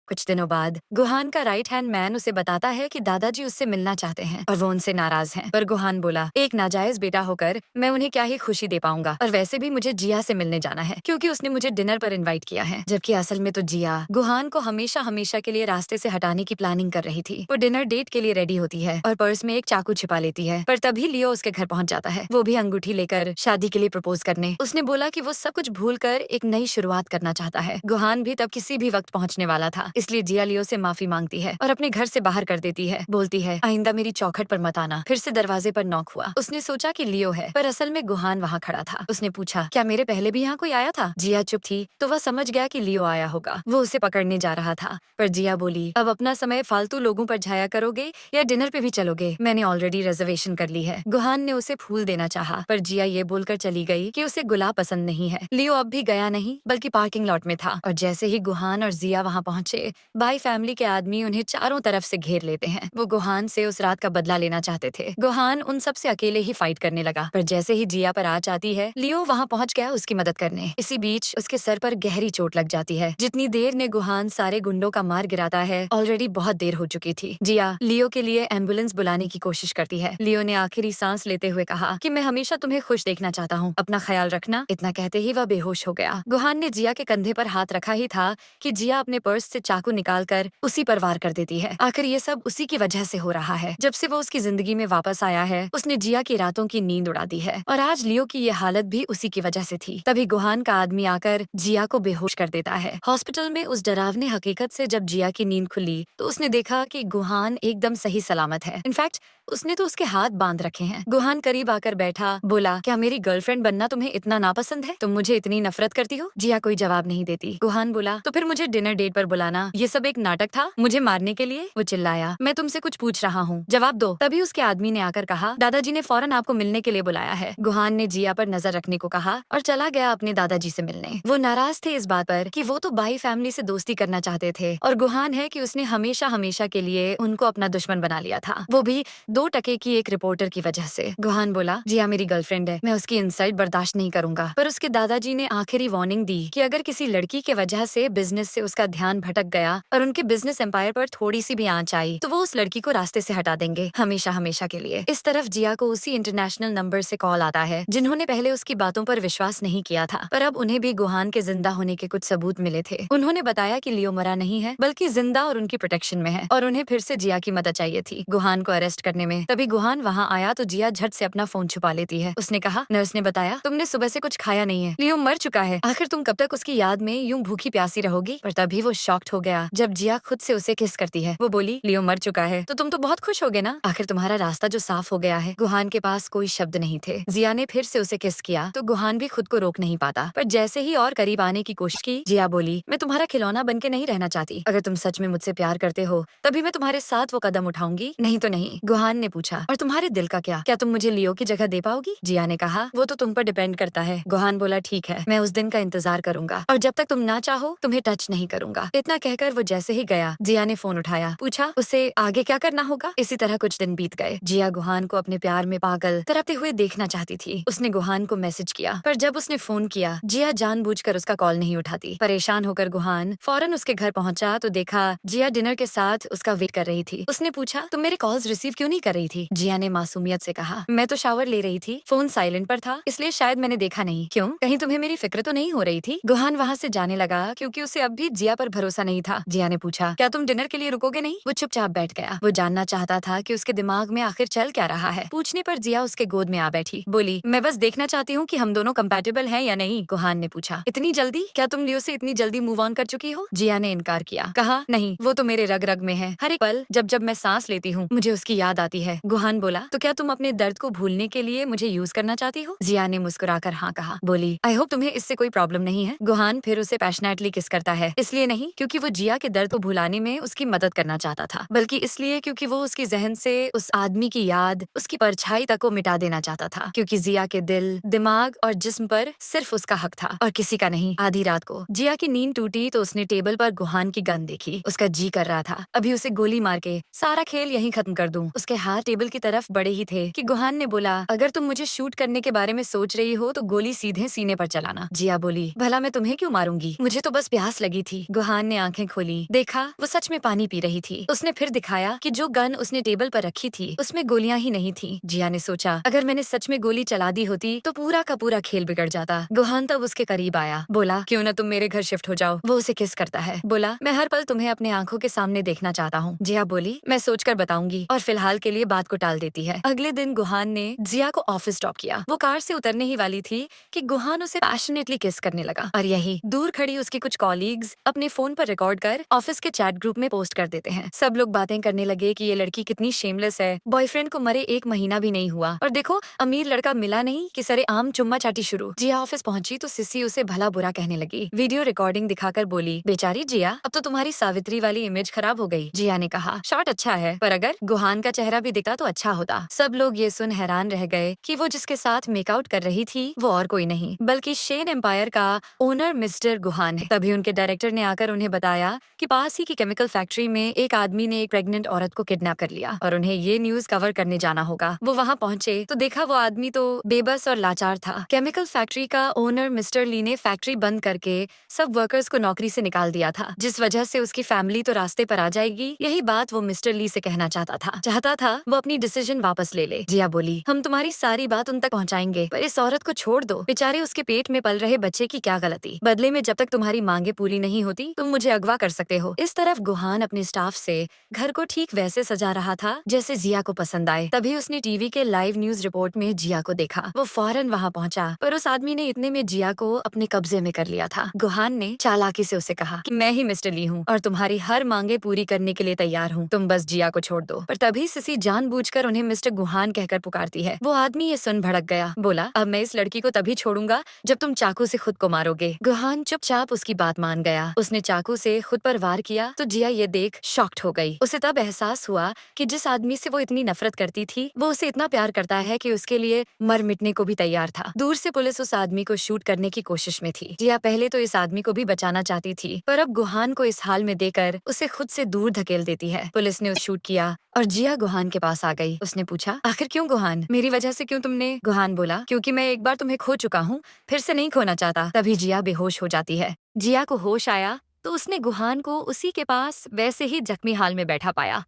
कुछ दिनों बाद गुहान का राइट हैंड मैन उसे बताता है कि दादाजी उससे मिलना चाहते हैं और वो उनसे नाराज हैं। पर गुहान बोला, एक नाजायज बेटा होकर मैं उन्हें क्या ही खुशी दे पाऊंगा, और वैसे भी मुझे जिया से मिलने जाना है क्योंकि उसने मुझे डिनर पर इनवाइट किया है। जबकि असल में तो जिया गुहान को हमेशा हमेशा के लिए रास्ते से हटाने की प्लानिंग कर रही थी। वो डिनर डेट के लिए रेडी होती है और पर्स में एक चाकू छिपा लेती है, पर तभी लियो उसके घर पहुंच जाता है, वो भी अंगूठी लेकर शादी के लिए प्रपोज करने। उसने बोला कि वो सब कुछ भूल कर एक नई शुरुआत करना चाहता है। गुहान भी तब किसी भी वक्त पहुंचने वाला था, इसलिए जिया लियो से माफी मांगती है और अपने घर से बाहर कर देती है। बोलती है, आइंदा मेरी चौखट पर मत आना। फिर से दरवाजे पर नॉक हुआ। उसने सोचा कि लियो है, पर असल में गुहान वहाँ खड़ा था। उसने पूछा, क्या मेरे पहले भी यहाँ कोई आया था? जिया चुप थी, तो वह समझ गया कि लियो आया होगा। वो उसे पकड़ने जा रहा था, पर जिया बोली, अब अपना समय फालतू लोगों पर जाया करोगे या डिनर पे भी चलोगे? मैंने ऑलरेडी रिजर्वेशन कर ली है। गुहान ने उसे फूल देना चाहा, पर जिया ये बोलकर चली गई कि उसे गुलाब पसंद नहीं है। लियो अब भी गया नहीं, बल्कि पार्किंग लॉट में था, और जैसे ही गुहान और जिया वहाँ पहुंचे, बाई फैमिली के आदमी उन्हें चारों तरफ से घेर लेते हैं। वो गुहान से उस रात का बदला लेना चाहते थे। गुहान उन सब से अकेले ही फाइट करने लगा, पर जैसे ही जिया पर आँच आती है, लियो वहाँ पहुँच गया उसकी मदद करने। इसी बीच उसके सर पर गहरी चोट लग जाती है। जितनी देर में गुहान सारे गुंडों का मार गिराता है, ऑलरेडी बहुत देर हो चुकी थी। जिया लियो के लिए एम्बुलेंस बुलाने की कोशिश करती है। लियो ने आखिरी सांस लेते हुए कहा कि मैं हमेशा तुम्हें खुश देखना चाहता हूँ, अपना ख्याल रखना। इतना कहते ही वह बेहोश हो गया। गुहान ने जिया के कंधे पर हाथ रखा ही था कि जिया अपने पर्स से चाकू निकालकर उसी पर वार कर देती है। आखिर ये सब उसी की वजह से हो रहा है। जब से वो उसकी जिंदगी में वापस आया है, उसने जिया की रातों की नींद उड़ा दी है, और आज लियो की ये हालत भी उसी की वजह से थी। तभी गुहान का आदमी आकर जिया को बेहोश कर देता है। हॉस्पिटल में उस डरावनी हकीकत से जब जिया की नींद खुली तो उसने देखा कि गुहान एकदम सही सलामत है। इनफैक्ट उसने तो उसके हाथ बांध रखे हैं। गुहान करीब आकर बैठा, बोला, क्या मेरी गर्लफ्रेंड बनना तुम्हें इतना नापसंद है? तुम मुझे इतनी नफरत करती हो? जिया कोई जवाब नहीं देती। गुहान बोला, तो फिर मुझे डिनर डेट पर बुलाना ये सब एक नाटक था, मुझे मारने के लिए? वो चिल्लाया, मैं तुमसे कुछ पूछ रहा हूँ, जवाब दो। तभी उसके आदमी ने आकर कहा, दादाजी ने फौरन आपको मिलने के लिए बुलाया है। गुहान ने जिया पर नजर रखने को कहा और चला गया अपने दादाजी से मिलने। वो नाराज थे इस बात पर कि वो तो बाई फैमिली से दोस्ती करना चाहते थे, और गुहान है कि उसने हमेशा हमेशा के लिए उनको अपना दुश्मन बना लिया था, वो भी 2 टके की एक रिपोर्टर की वजह से। गुहान बोला, जिया मेरी गर्लफ्रेंड है, मैं उसकी इंसल्ट बर्दाश्त नहीं करूंगा। पर उसके दादाजी ने आखिरी वार्निंग दी कि अगर किसी लड़की के वजह से बिजनेस से उसका ध्यान भटक गया और उनके बिजनेस एम्पायर पर थोड़ी सी भी आंच आई तो वो उस लड़की को रास्ते से हटा देंगे, हमेशा हमेशा के लिए। इस तरफ जिया को उसी इंटरनेशनल नंबर से कॉल आता है जिन्होंने पहले उसकी बातों पर विश्वास नहीं किया था, पर अब उन्हें भी गुहान के जिंदा होने के कुछ सबूत मिले थे। उन्होंने बताया कि लियो मरा नहीं है बल्कि जिंदा और उनकी प्रोटेक्शन में है और उन्हें फिर से जिया की मदद चाहिए थी गुहान को अरेस्ट करने में। तभी गुहान वहाँ आया तो जिया झट से अपना फोन छुपा लेती है। उसने कहा, नर्स ने बताया तुमने सुबह से कुछ खाया नहीं है, लियो मर चुका है, आखिर तुम कब तक उसकी याद में यूं भूखी प्यासी रहोगी। पर तभी वो शॉक्ड हो गया जब जिया खुद से उसे किस करती है। वो बोली, लियो मर चुका है तो तुम तो बहुत खुश होगे ना, आखिर तुम्हारा रास्ता जो साफ हो गया है। गुहान के पास कोई शब्द नहीं थे। जिया ने फिर से उसे किस किया तो गुहान भी खुद को रोक नहीं पाता, पर जैसे ही और करीब आने की कोशिश की, जिया बोली, मैं तुम्हारा खिलौना बन के नहीं रहना चाहती, अगर तुम सच में मुझसे प्यार करते हो तभी मैं तुम्हारे साथ वो कदम उठाऊंगी, नहीं तो नहीं। गुहान ने पूछा, और तुम्हारे दिल का क्या तुम मुझे लियो की जगह दे पाओगी। जिया ने कहा, वो तो तुम पर डिपेंड करता है। गुहान बोला, ठीक है, मैं उस दिन का इंतजार करूंगा और जब तक तुम ना चाहो तुम्हें टच नहीं करूंगा। इतना कहकर वो जैसे ही गया, जिया ने फोन उठाया, पूछा उसे आगे क्या करना होगा। इसी तरह कुछ दिन बीत गए। जिया गुहान को अपने प्यार में पागल तड़पते हुए देखना चाहती थी। उसने गुहान को मैसेज किया, पर जब उसने फोन किया जिया जानबूझकर उसका कॉल नहीं उठाती। परेशान होकर गुहान फौरन उसके घर पहुंचा तो देखा जिया डिनर के साथ उसका वेट कर रही थी। उसने पूछा, तुम मेरे कॉल्स रिसीव क्यों नहीं कर रही थी। जिया ने मासूमियत से कहा, मैं तो शावर ले रही थी, फोन साइलेंट पर था इसलिए शायद मैंने देखा नहीं। क्यों, कहीं तुम्हें मेरी फिक्र तो नहीं हो रही थी। गुहान वहाँ से जाने लगा क्योंकि उसे अब भी जिया पर भरोसा नहीं था। जिया ने पूछा, क्या तुम डिनर के लिए रुकोगे नहीं। वो चुपचाप बैठ गया। वो जानना चाहता था कि उसके दिमाग में आखिर चल क्या रहा है। पूछने पर जिया उसके गोद में आ बैठी। बोली, मैं बस देखना चाहती हूँ कि हम दोनों कंपैटिबल हैं या नहीं। गुहान ने पूछा, इतनी जल्दी, क्या तुम लियो से इतनी जल्दी मूव ऑन कर चुकी हो। जिया ने इनकार किया, कहा, नहीं, वो तो मेरे रग रग में है। हर एक पल जब जब मैं सांस लेती हूँ मुझे उसकी याद आती है। गुहान बोला, तो क्या तुम अपने दर्द को भूलने के लिए मुझे यूज करना चाहती हो। जिया ने मुस्कुराकर हाँ कहा। बोली, आई होप तुम्हें इससे कोई प्रॉब्लम नहीं है। गुहान फिर उसे पैशनेटली किस करता है, इसलिए नहीं क्योंकि वो जिया के दर्द को भुलाने में उसकी मदद करना चाहता था, बल्कि इसलिए क्योंकि वो उसकी जहन से उस आदमी की याद, उसकी परछाई तक को मिटा देना चाहता था। क्योंकि जिया के दिल, दिमाग और जिस्म पर सिर्फ उसका हक था और किसी का नहीं। आधी रात को जिया की नींद टूटी तो उसने टेबल पर गुहान की गन देखी। उसका जी कर रहा था अभी उसे गोली मार के सारा खेल यहीं खत्म कर दूं। उसके हाथ टेबल की तरफ बढ़े ही थे कि गुहान ने बोला, अगर तुम मुझे शूट करने के बारे में सोच रही हो तो गोली सीधे सीने पर चलाना। जिया बोली, भला मैं तुम्हें क्यों मारूंगी, मुझे तो बस प्यास लगी थी। गुहान ने आंखें खोली, देखा वो सच में पानी पी रही थी। उसने फिर दिखाया कि जो गन उसने टेबल पर रखी थी उसमें गोलियां ही नहीं थी। जिया ने सोचा, अगर मैंने सच में गोली चला दी होती तो पूरा का पूरा खेल बिगड़ जाता। गुहान तब उसके करीब आया, बोला, क्यों ना तुम मेरे घर शिफ्ट हो जाओ। वो उसे किस करता है, बोला, मैं हर पल तुम्हें अपने आंखों के सामने देखना चाहता हूँ। जिया बोली, मैं सोचकर बताऊंगी, और फिलहाल के लिए बात को टाल देती है। अगले दिन गुहान ने जिया को ऑफिस ड्रॉप किया। वो कार से उतरने ही वाली थी कि गुहान उसे पैशनेटली किस करने लगा और यही दूर खड़ी उसकी कुछ कॉलीग्स अपने फोन पर रिकॉर्ड कर ऑफिस के चैट ग्रुप में पोस्ट कर देते हैं। सब लोग बातें करने लगे कि ये लड़की कितनी शेमलेस है, बॉयफ्रेंड को मरे 1 महीना भी नहीं हुआ और देखो अमीर लड़का मिला नहीं कि सरे आम चुम्मा चाटी शुरू। जिया ऑफिस पहुंची तो सिसी उसे भला बुरा कहने लगी। वीडियो रिकॉर्डिंग दिखाकर बोली, बेचारी जिया, अब तो तुम्हारी सावित्री वाली इमेज खराब हो गई। जिया ने कहा, शॉट अच्छा है पर अगर गुहान का चेहरा भी दिखता तो अच्छा होता। सब लोग ये सुन हैरान रह गए कि वो जिसके साथ मेकआउट कर रही थी वो और कोई नहीं बल्कि शेन एम्पायर का ओनर मिस्टर गुहान है। तभी उनके डायरेक्टर ने आकर उन्हें बताया कि पास ही की केमिकल फैक्ट्री में एक आदमी ने एक प्रेग्नेंट औरत को किडनैप कर लिया और उन्हें ये न्यूज कवर करने जाना होगा। वो वहाँ पहुंचे तो देखा वो आदमी तो बेबस और लाचार था। केमिकल फैक्ट्री का ओनर मिस्टर ली ने फैक्ट्री बंद करके सब वर्कर्स को नौकरी से निकाल दिया था, जिस वजह से उसकी फैमिली तो रास्ते पर आ जाएगी। यही बात वो मिस्टर ली से कहना चाहता था वो अपनी डिसीजन वापस ले ले। जिया बोली, हम तुम्हारी सारी बात उन तक पहुंचाएंगे पर इस औरत को छोड़ दो, बेचारे उसके पेट में पल रहे बच्चे की क्या गलती। बदले में जब तक तुम्हारी मांगे पूरी नहीं होती तुम मुझे अगवा कर सकते हो। इस तरफ गुहान अपने स्टाफ से घर को ठीक वैसे सजा रहा था जैसे जिया को पसंद आए। तभी उसने टीवी के लाइव न्यूज रिपोर्ट में जिया को देखा। वो फौरन वहाँ पहुंचा पर उस आदमी ने इतने में जिया को अपने कब्जे में कर लिया था। गुहान ने चालाकी से उसे कहा कि मैं ही मिस्टर ली हूँ और तुम्हारी हर मांगे पूरी करने के लिए तैयार हूँ, तुम बस जिया को छोड़ दो। पर तभी सिसी जानबूझकर उन्हें मिस्टर गुहान कहकर पुकारती है। वो आदमी ये सुन भड़क गया, बोला, अब मैं इस लड़की को तभी छोड़ूंगा जब तुम चाकू से खुद को मारोगे। गुहान चुपचाप उसकी बात मान गया। उसने चाकू से खुद पर वार किया तो जिया ये देख शॉक्ड हो गई। उसे तब एहसास हुआ कि जिस आदमी से वो इतनी नफरत करती थी वो उसे इतना प्यार करता है कि उसके लिए मर मिटने को भी तैयार था। दूर से पुलिस उस आदमी को शूट करने की कोशिश में थी। जिया पहले तो इस आदमी को भी बचाना चाहती थी पर अब गुहान को इस हाल में देकर उसे खुद से दूर धकेल देती है। पुलिस ने उसे शूट किया और जिया गुहान के पास आ गई। उसने पूछा, आखिर क्यों गुहान, मेरी वजह से क्यों तुमने। गुहान बोला, क्योंकि मैं एक बार तुम्हें खो चुका हूँ, फिर से नहीं खोना चाहता। तभी जिया बेहोश हो जाती है। जिया को होश आया तो उसने गुहान को उसी के पास वैसे ही जख्मी हाल में बैठा पाया।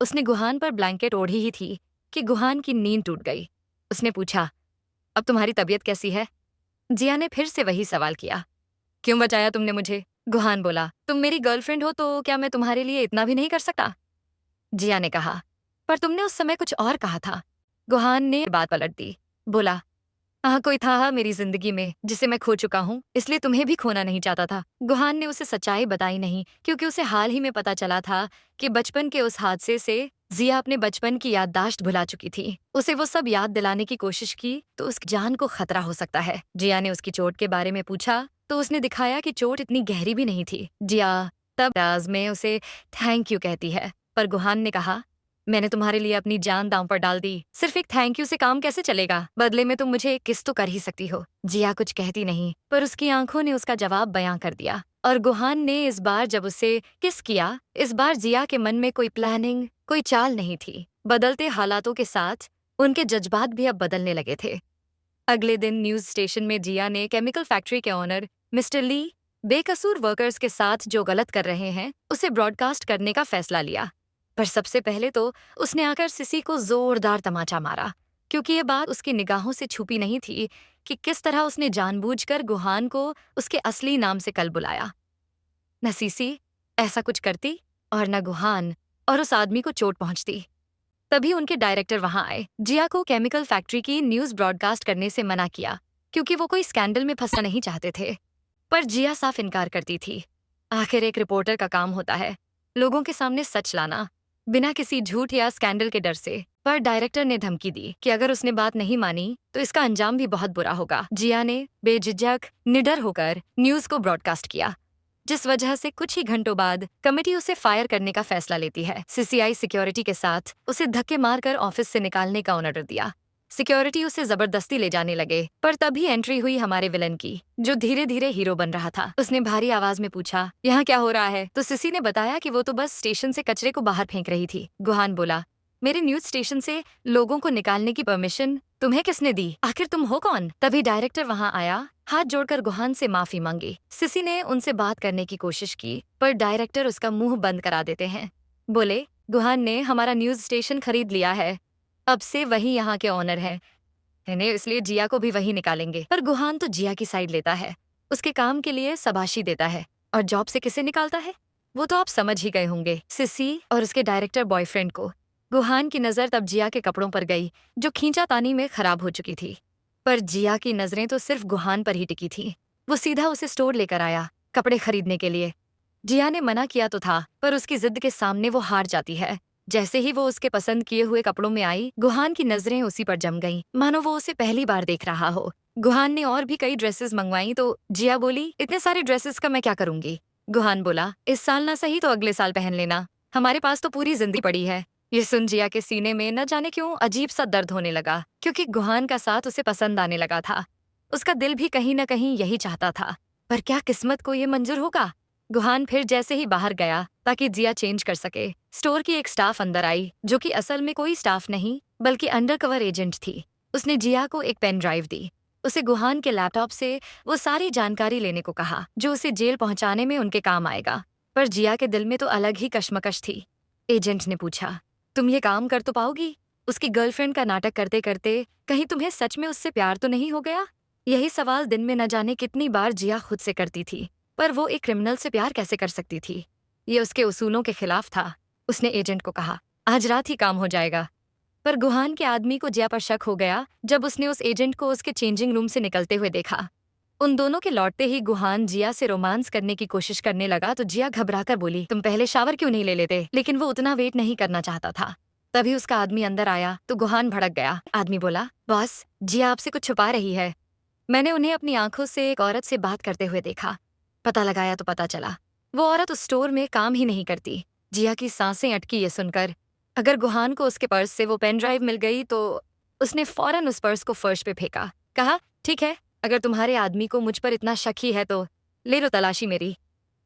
उसने गुहान पर ब्लैंकेट ओढ़ी ही थी कि गुहान की नींद टूट गई। उसने पूछा, अब तुम्हारी तबीयत कैसी है? जिया ने फिर से वही सवाल किया। क्यों बचाया तुमने मुझे? गुहान बोला, तुम मेरी गर्लफ्रेंड हो तो क्या मैं तुम्हारे लिए इतना भी नहीं कर सकता? जिया ने कहा, पर तुमने उस समय कुछ और कहा था। गुहान ने बात पलट दी। बोला, हाँ, कोई था मेरी जिंदगी में जिसे मैं खो चुका हूँ, इसलिए तुम्हें भी खोना नहीं चाहता था। गुहान ने उसे सच्चाई बताई नहीं, क्योंकि उसे हाल ही में पता चला था कि बचपन के उस हादसे से जिया अपने बचपन की याददाश्त भुला चुकी थी। उसे वो सब याद दिलाने की कोशिश की तो उसकी जान को खतरा हो सकता है। जिया ने उसकी चोट के बारे में पूछा तो उसने दिखाया कि चोट इतनी गहरी भी नहीं थी। जिया तब राज में उसे थैंक यू कहती है, पर गुहान ने कहा, मैंने तुम्हारे लिए अपनी जान दांव पर डाल दी। सिर्फ एक थैंक यू से काम कैसे चलेगा? बदले में तुम मुझे एक किस तो कर ही सकती हो। जिया कुछ कहती नहीं, पर उसकी आंखों ने उसका जवाब बयां कर दिया। और गुहान ने इस बार जब उसे किस किया, इस बार जिया के मन में कोई प्लानिंग, कोई चाल नहीं थी। बदलते हालातों के साथ उनके जज्बात भी अब बदलने लगे थे। अगले दिन न्यूज स्टेशन में जिया ने केमिकल फैक्ट्री के ओनर मिस्टर ली बेकसूर वर्कर्स के साथ जो गलत कर रहे हैं उसे ब्रॉडकास्ट करने का फैसला लिया। पर सबसे पहले तो उसने आकर सिसी को जोरदार तमाचा मारा, क्योंकि ये बात उसकी निगाहों से छुपी नहीं थी कि किस तरह उसने जानबूझकर गुहान को उसके असली नाम से कल बुलाया। न सीसी ऐसा कुछ करती और न गुहान और उस आदमी को चोट पहुंचती। तभी उनके डायरेक्टर वहां आए। जिया को केमिकल फैक्ट्री की न्यूज ब्रॉडकास्ट करने से मना किया, क्योंकि वो कोई स्कैंडल में फंसना नहीं चाहते थे। पर जिया साफ इनकार करती थी। आखिर एक रिपोर्टर का काम होता है लोगों के सामने सच लाना, बिना किसी झूठ या स्कैंडल के डर से। पर डायरेक्टर ने धमकी दी कि अगर उसने बात नहीं मानी तो इसका अंजाम भी बहुत बुरा होगा। जिया ने बेझिझक निडर होकर न्यूज को ब्रॉडकास्ट किया, जिस वजह से कुछ ही घंटों बाद कमेटी उसे फायर करने का फैसला लेती है। सीसीआई सिक्योरिटी के साथ उसे धक्के मारकर ऑफिस से निकालने का ऑर्डर दिया। सिक्योरिटी उसे जबरदस्ती ले जाने लगे, पर तभी एंट्री हुई हमारे विलन की, जो धीरे धीरे हीरो बन रहा था। उसने भारी आवाज में पूछा, यहाँ क्या हो रहा है? तो सिसी ने बताया कि वो तो बस स्टेशन से कचरे को बाहर फेंक रही थी। गुहान बोला, मेरे न्यूज स्टेशन से लोगों को निकालने की परमिशन तुम्हें किसने दी? आखिर तुम हो कौन? तभी डायरेक्टर वहां आया, हाथ जोड़कर गुहान से माफी मांगी। सिसी ने उनसे बात करने की कोशिश की, पर डायरेक्टर उसका मुंह बंद करा देते हैं। बोले, गुहान ने हमारा न्यूज स्टेशन खरीद लिया है, अब से वही यहाँ के ऑनर हैं, इसलिए जिया को भी वही निकालेंगे। पर गुहान तो जिया की साइड लेता है, उसके काम के लिए शाबाशी देता है, और जॉब से किसे निकालता है वो तो आप समझ ही गए होंगे, सिसी और उसके डायरेक्टर बॉयफ्रेंड को। गुहान की नजर तब जिया के कपड़ों पर गई, जो खींचातानी में खराब हो चुकी थी। पर जिया की नजरें तो सिर्फ गुहान पर ही टिकी थी। वो सीधा उसे स्टोर लेकर आया कपड़े खरीदने के लिए। जिया ने मना किया तो था, पर उसकी जिद के सामने वो हार जाती है। जैसे ही वो उसके पसंद किए हुए कपड़ों में आई, गुहान की नजरें उसी पर जम गईं, मानो वो उसे पहली बार देख रहा हो। गुहान ने और भी कई ड्रेसेस मंगवाई तो जिया बोली, इतने सारे ड्रेसेस का मैं क्या करूंगी? गुहान बोला, इस साल ना सही तो अगले साल पहन लेना, हमारे पास तो पूरी जिंदगी पड़ी है। ये सुन जिया के सीने में न जाने क्यों अजीब सा दर्द होने लगा, क्योंकि गुहान का साथ उसे पसंद आने लगा था। उसका दिल भी कहीं न कहीं यही चाहता था, पर क्या किस्मत को ये मंजूर होगा? गुहान फिर जैसे ही बाहर गया ताकि जिया चेंज कर सके, स्टोर की एक स्टाफ अंदर आई, जो कि असल में कोई स्टाफ नहीं बल्कि अंडरकवर एजेंट थी। उसने जिया को एक पेन ड्राइव दी। उसे गुहान के लैपटॉप से वो सारी जानकारी लेने को कहा, जो उसे जेल पहुंचाने में उनके काम आएगा। पर जिया के दिल में तो अलग ही कश्मकश थी। एजेंट ने पूछा, तुम ये काम कर तो पाओगी? उसकी गर्लफ्रेंड का नाटक करते करते कहीं तुम्हें सच में उससे प्यार तो नहीं हो गया? यही सवाल दिन में न जाने कितनी बार जिया खुद से करती थी। पर वो एक क्रिमिनल से प्यार कैसे कर सकती थी? ये उसके उसूलों के खिलाफ था। उसने एजेंट को कहा, आज रात ही काम हो जाएगा। पर गुहान के आदमी को जिया पर शक हो गया जब उसने उस एजेंट को उसके चेंजिंग रूम से निकलते हुए देखा। उन दोनों के लौटते ही गुहान जिया से रोमांस करने की कोशिश करने लगा तो जिया घबराकर बोली, तुम पहले शावर क्यों नहीं ले लेते? लेकिन वो उतना वेट नहीं करना चाहता था। तभी उसका आदमी अंदर आया तो गुहान भड़क गया। आदमी बोला, बॉस, जिया आपसे कुछ छुपा रही है। मैंने उन्हें अपनी आंखों से एक औरत से बात करते हुए देखा। पता लगाया तो पता चला वो औरत उस स्टोर में काम ही नहीं करती। जिया की सांसें अटकी ये सुनकर। अगर गुहान को उसके पर्स से वो पेन ड्राइव मिल गई तो उसने फौरन उस पर्स को फर्श पे फेंका। कहा, ठीक है, अगर तुम्हारे आदमी को मुझ पर इतना शक ही है तो ले लो तलाशी मेरी।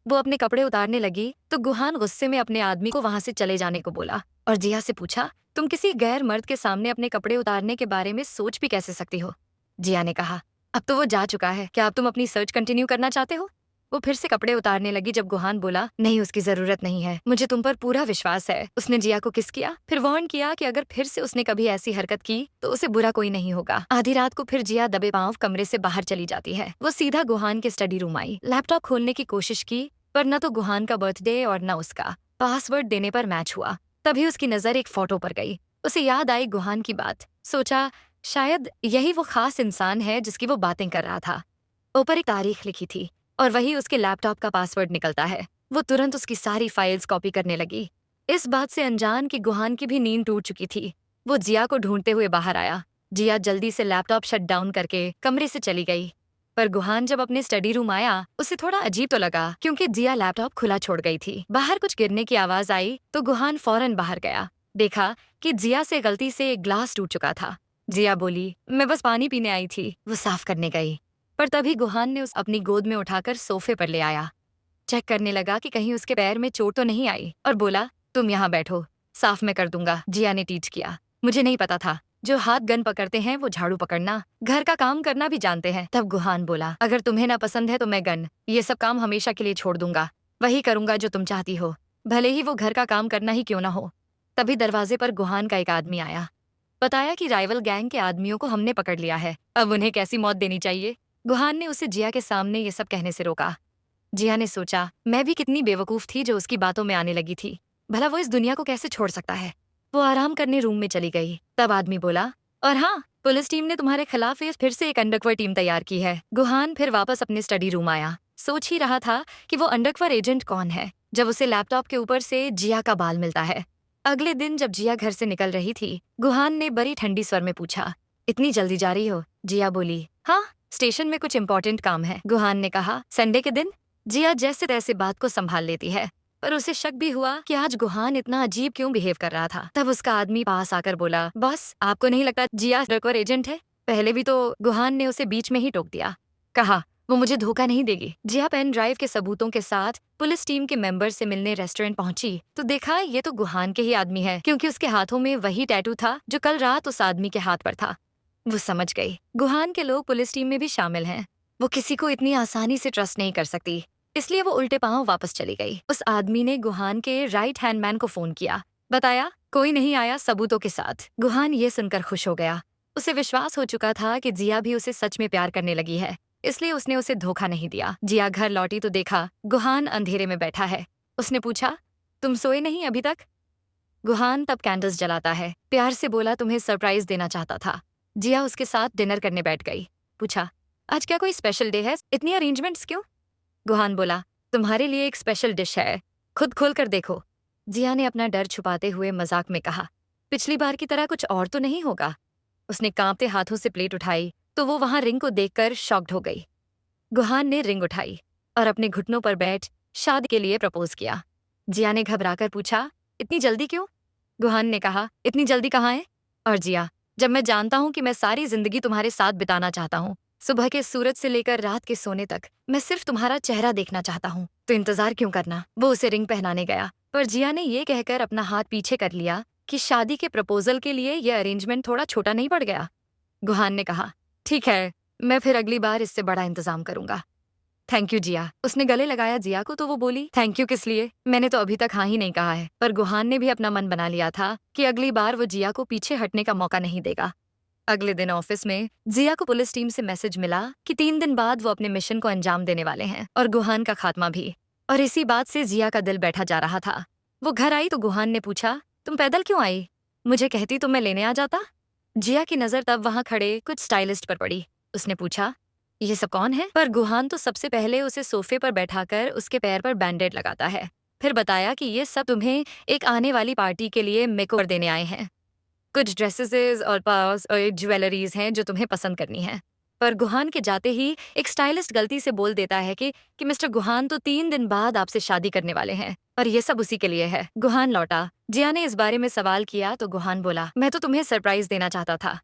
वो अपने कपड़े उतारने लगी तो गुहान गुस्से में अपने आदमी को वहां से चले जाने को बोला और जिया से पूछा, तुम किसी गैर मर्द के सामने अपने कपड़े उतारने के बारे में सोच भी कैसे सकती हो? जिया ने कहा, अब तो वो जा चुका है, क्या अब तुम अपनी सर्च कंटिन्यू करना चाहते हो? वो फिर से कपड़े उतारने लगी जब गुहान बोला, नहीं उसकी जरूरत नहीं है, मुझे तुम पर पूरा विश्वास है। उसने जिया को किस किया, फिर वार्न किया कि अगर फिर से उसने कभी ऐसी हरकत की तो उसे बुरा कोई नहीं होगा। आधी रात को फिर जिया दबे पांव कमरे से बाहर चली जाती है। वो सीधा गुहान के स्टडी रूम आई, लैपटॉप खोलने की कोशिश की, पर न तो गुहान का बर्थडे और न उसका पासवर्ड देने पर मैच हुआ। तभी उसकी नजर एक फोटो पर गई। उसे याद आई गुहान की बात। सोचा शायद यही वो खास इंसान है जिसकी वो बातें कर रहा था। ऊपर एक तारीख लिखी थी और वही उसके लैपटॉप का पासवर्ड निकलता है। वो तुरंत उसकी सारी फाइल्स कॉपी करने लगी। इस बात से अनजान कि गुहान की भी नींद टूट चुकी थी। वो जिया को ढूंढते हुए बाहर आया। जिया जल्दी से लैपटॉप शट डाउन करके कमरे से चली गई। पर गुहान जब अपने स्टडी रूम आया उसे थोड़ा अजीब तो लगा, क्योंकि जिया लैपटॉप खुला छोड़ गई थी। बाहर कुछ गिरने की आवाज आई तो गुहान फौरन बाहर गया। देखा कि जिया से गलती से एक ग्लास टूट चुका था। जिया बोली, मैं बस पानी पीने आई थी। वो साफ करने गई, पर तभी गुहान ने उस अपनी गोद में उठाकर सोफे पर ले आया। चेक करने लगा कि कहीं उसके पैर में चोट तो नहीं आई और बोला, तुम यहाँ बैठो, साफ मैं कर दूंगा। जिया ने टीच किया, मुझे नहीं पता था, जो हाथ गन पकड़ते हैं वो झाड़ू पकड़ना, घर का काम करना भी जानते हैं। तब गुहान बोला, अगर तुम्हें ना पसंद है तो मैं गन ये सब काम हमेशा के लिए छोड़ दूंगा। वही करूंगा जो तुम चाहती हो, भले ही वो घर का काम करना ही क्यों ना हो। तभी दरवाजे पर गुहान का एक आदमी आया। बताया कि राइवल गैंग के आदमियों को हमने पकड़ लिया है, अब उन्हें कैसी मौत देनी चाहिए। गुहान ने उसे जिया के सामने ये सब कहने से रोका। जिया ने सोचा, मैं भी कितनी बेवकूफ थी जो उसकी बातों में आने लगी थी। भला वो इस दुनिया को कैसे छोड़ सकता है। वो आराम करने रूम में चली गई। तब आदमी बोला, और हाँ, पुलिस टीम ने तुम्हारे खिलाफ फिर से एक अंडरकवर टीम तैयार की है। गुहान फिर वापस अपने स्टडी रूम आया। सोच ही रहा था कि वो अंडरकवर एजेंट कौन है, जब उसे लैपटॉप के ऊपर से जिया का बाल मिलता है। अगले दिन जब जिया घर से निकल रही थी, गुहान ने बड़ी ठंडी स्वर में पूछा, इतनी जल्दी जा रही हो? जिया बोली, हाँ, स्टेशन में कुछ इम्पोर्टेंट काम है। गुहान ने कहा, संडे के दिन? जिया जैसे तैसे बात को संभाल लेती है, पर उसे शक भी हुआ कि आज गुहान इतना अजीब क्यों बिहेव कर रहा था। तब उसका आदमी पास आकर बोला, बॉस, आपको नहीं लगता जिया अंडरकवर एजेंट है? पहले भी तो गुहान ने उसे बीच में ही टोक दिया। कहा, वो मुझे धोखा नहीं देगी। जिया पेन ड्राइव के सबूतों के साथ पुलिस टीम के मेंबर से मिलने रेस्टोरेंट पहुंची तो देखा ये तो गुहान के ही आदमी है, क्योंकि उसके हाथों में वही टैटू था जो कल रात उस आदमी के हाथ पर था। वो समझ गई, गुहान के लोग पुलिस टीम में भी शामिल हैं। वो किसी को इतनी आसानी से ट्रस्ट नहीं कर सकती, इसलिए वो उल्टे पांव वापस चली गई। उस आदमी ने गुहान के राइट हैंड मैन को फोन किया। बताया, कोई नहीं आया सबूतों के साथ। गुहान ये सुनकर खुश हो गया। उसे विश्वास हो चुका था कि जिया भी उसे सच में प्यार करने लगी है, इसलिए उसने उसे धोखा नहीं दिया। जिया घर लौटी तो देखा गुहान अंधेरे में बैठा है। उसने पूछा, तुम सोए नहीं अभी तक? गुहान तब कैंडल्स जलाता है। प्यार से बोला, तुम्हें सरप्राइज देना चाहता था। जिया उसके साथ डिनर करने बैठ गई। पूछा, आज क्या कोई स्पेशल डे है? इतनी अरेंजमेंट्स क्यों? गुहान बोला, तुम्हारे लिए एक स्पेशल डिश है, खुद खोल कर देखो। जिया ने अपना डर छुपाते हुए मजाक में कहा, पिछली बार की तरह कुछ और तो नहीं होगा? उसने कांपते हाथों से प्लेट उठाई तो वो वहां रिंग को देखकर शॉक्ड हो गई। गुहान ने रिंग उठाई और अपने घुटनों पर बैठ शादी के लिए प्रपोज किया। जिया ने घबराकर पूछा, इतनी जल्दी क्यों? गुहान ने कहा, इतनी जल्दी कहाँ है? और जिया, जब मैं जानता हूँ कि मैं सारी जिंदगी तुम्हारे साथ बिताना चाहता हूँ, सुबह के सूरज से लेकर रात के सोने तक मैं सिर्फ तुम्हारा चेहरा देखना चाहता हूँ, तो इंतजार क्यों करना? वो उसे रिंग पहनाने गया, पर जिया ने ये कहकर अपना हाथ पीछे कर लिया कि शादी के प्रपोजल के लिए यह अरेंजमेंट थोड़ा छोटा नहीं पड़ गया। गुहान ने कहा, ठीक है, मैं फिर अगली बार इससे बड़ा इंतजाम करूंगा। थैंक यू जिया। उसने गले लगाया जिया को तो वो बोली, थैंक यू किस लिए? मैंने तो अभी तक हाँ ही नहीं कहा है। पर गुहान ने भी अपना मन बना लिया था कि अगली बार वो जिया को पीछे हटने का मौका नहीं देगा। अगले दिन ऑफिस में जिया को पुलिस टीम से मैसेज मिला कि 3 दिन बाद वो अपने मिशन को अंजाम देने वाले हैं और गुहान का खात्मा भी। और इसी बात से जिया का दिल बैठा जा रहा था। वो घर आई तो गुहान ने पूछा, तुम पैदल क्यों आई? मुझे कहती तो मैं लेने आ जाता। जिया की नजर तब वहां खड़े कुछ स्टाइलिस्ट पर पड़ी। उसने पूछा, ये सब कौन है? पर गुहान तो सबसे पहले उसे सोफे पर बैठाकर उसके पैर पर बैंडेड लगाता है। फिर बताया कि ये सब तुम्हें एक आने वाली पार्टी के लिए मेकओवर देने आए हैं। कुछ ड्रेसेस और पर्स और ज्वेलरीज हैं जो तुम्हें पसंद करनी है। पर गुहान के जाते ही एक स्टाइलिस्ट गलती से बोल देता है कि मिस्टर गुहान तो 3 दिन बाद आपसे शादी करने वाले हैं और ये सब उसी के लिए है। गुहान लौटा। जिया ने इस बारे में सवाल किया तो गुहान बोला, मैं तो तुम्हें सरप्राइज देना चाहता था,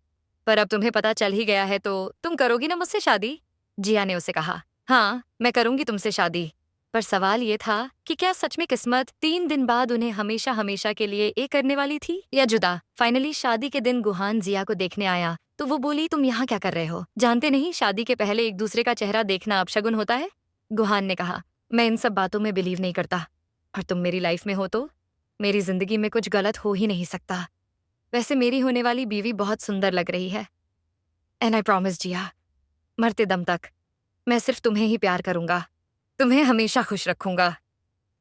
पर अब तुम्हें पता चल ही गया है तो तुम करोगी ना मुझसे शादी? जिया ने उसे कहा, हाँ, मैं करूंगी तुमसे शादी। पर सवाल ये था कि क्या सच में किस्मत 3 दिन बाद उन्हें हमेशा हमेशा के लिए एक करने वाली थी या जुदा? फाइनली शादी के दिन गुहान जिया को देखने आया तो वो बोली, तुम यहाँ क्या कर रहे हो? जानते नहीं शादी के पहले एक दूसरे का चेहरा देखना अपशगुन होता है? गुहान ने कहा, मैं इन सब बातों में बिलीव नहीं करता, और तुम मेरी लाइफ में हो तो मेरी जिंदगी में कुछ गलत हो ही नहीं सकता। वैसे मेरी होने वाली बीवी बहुत सुंदर लग रही है। एंड आई प्रॉमिस जिया, मरते दम तक मैं सिर्फ तुम्हें ही प्यार करूंगा, तुम्हें हमेशा खुश रखूंगा।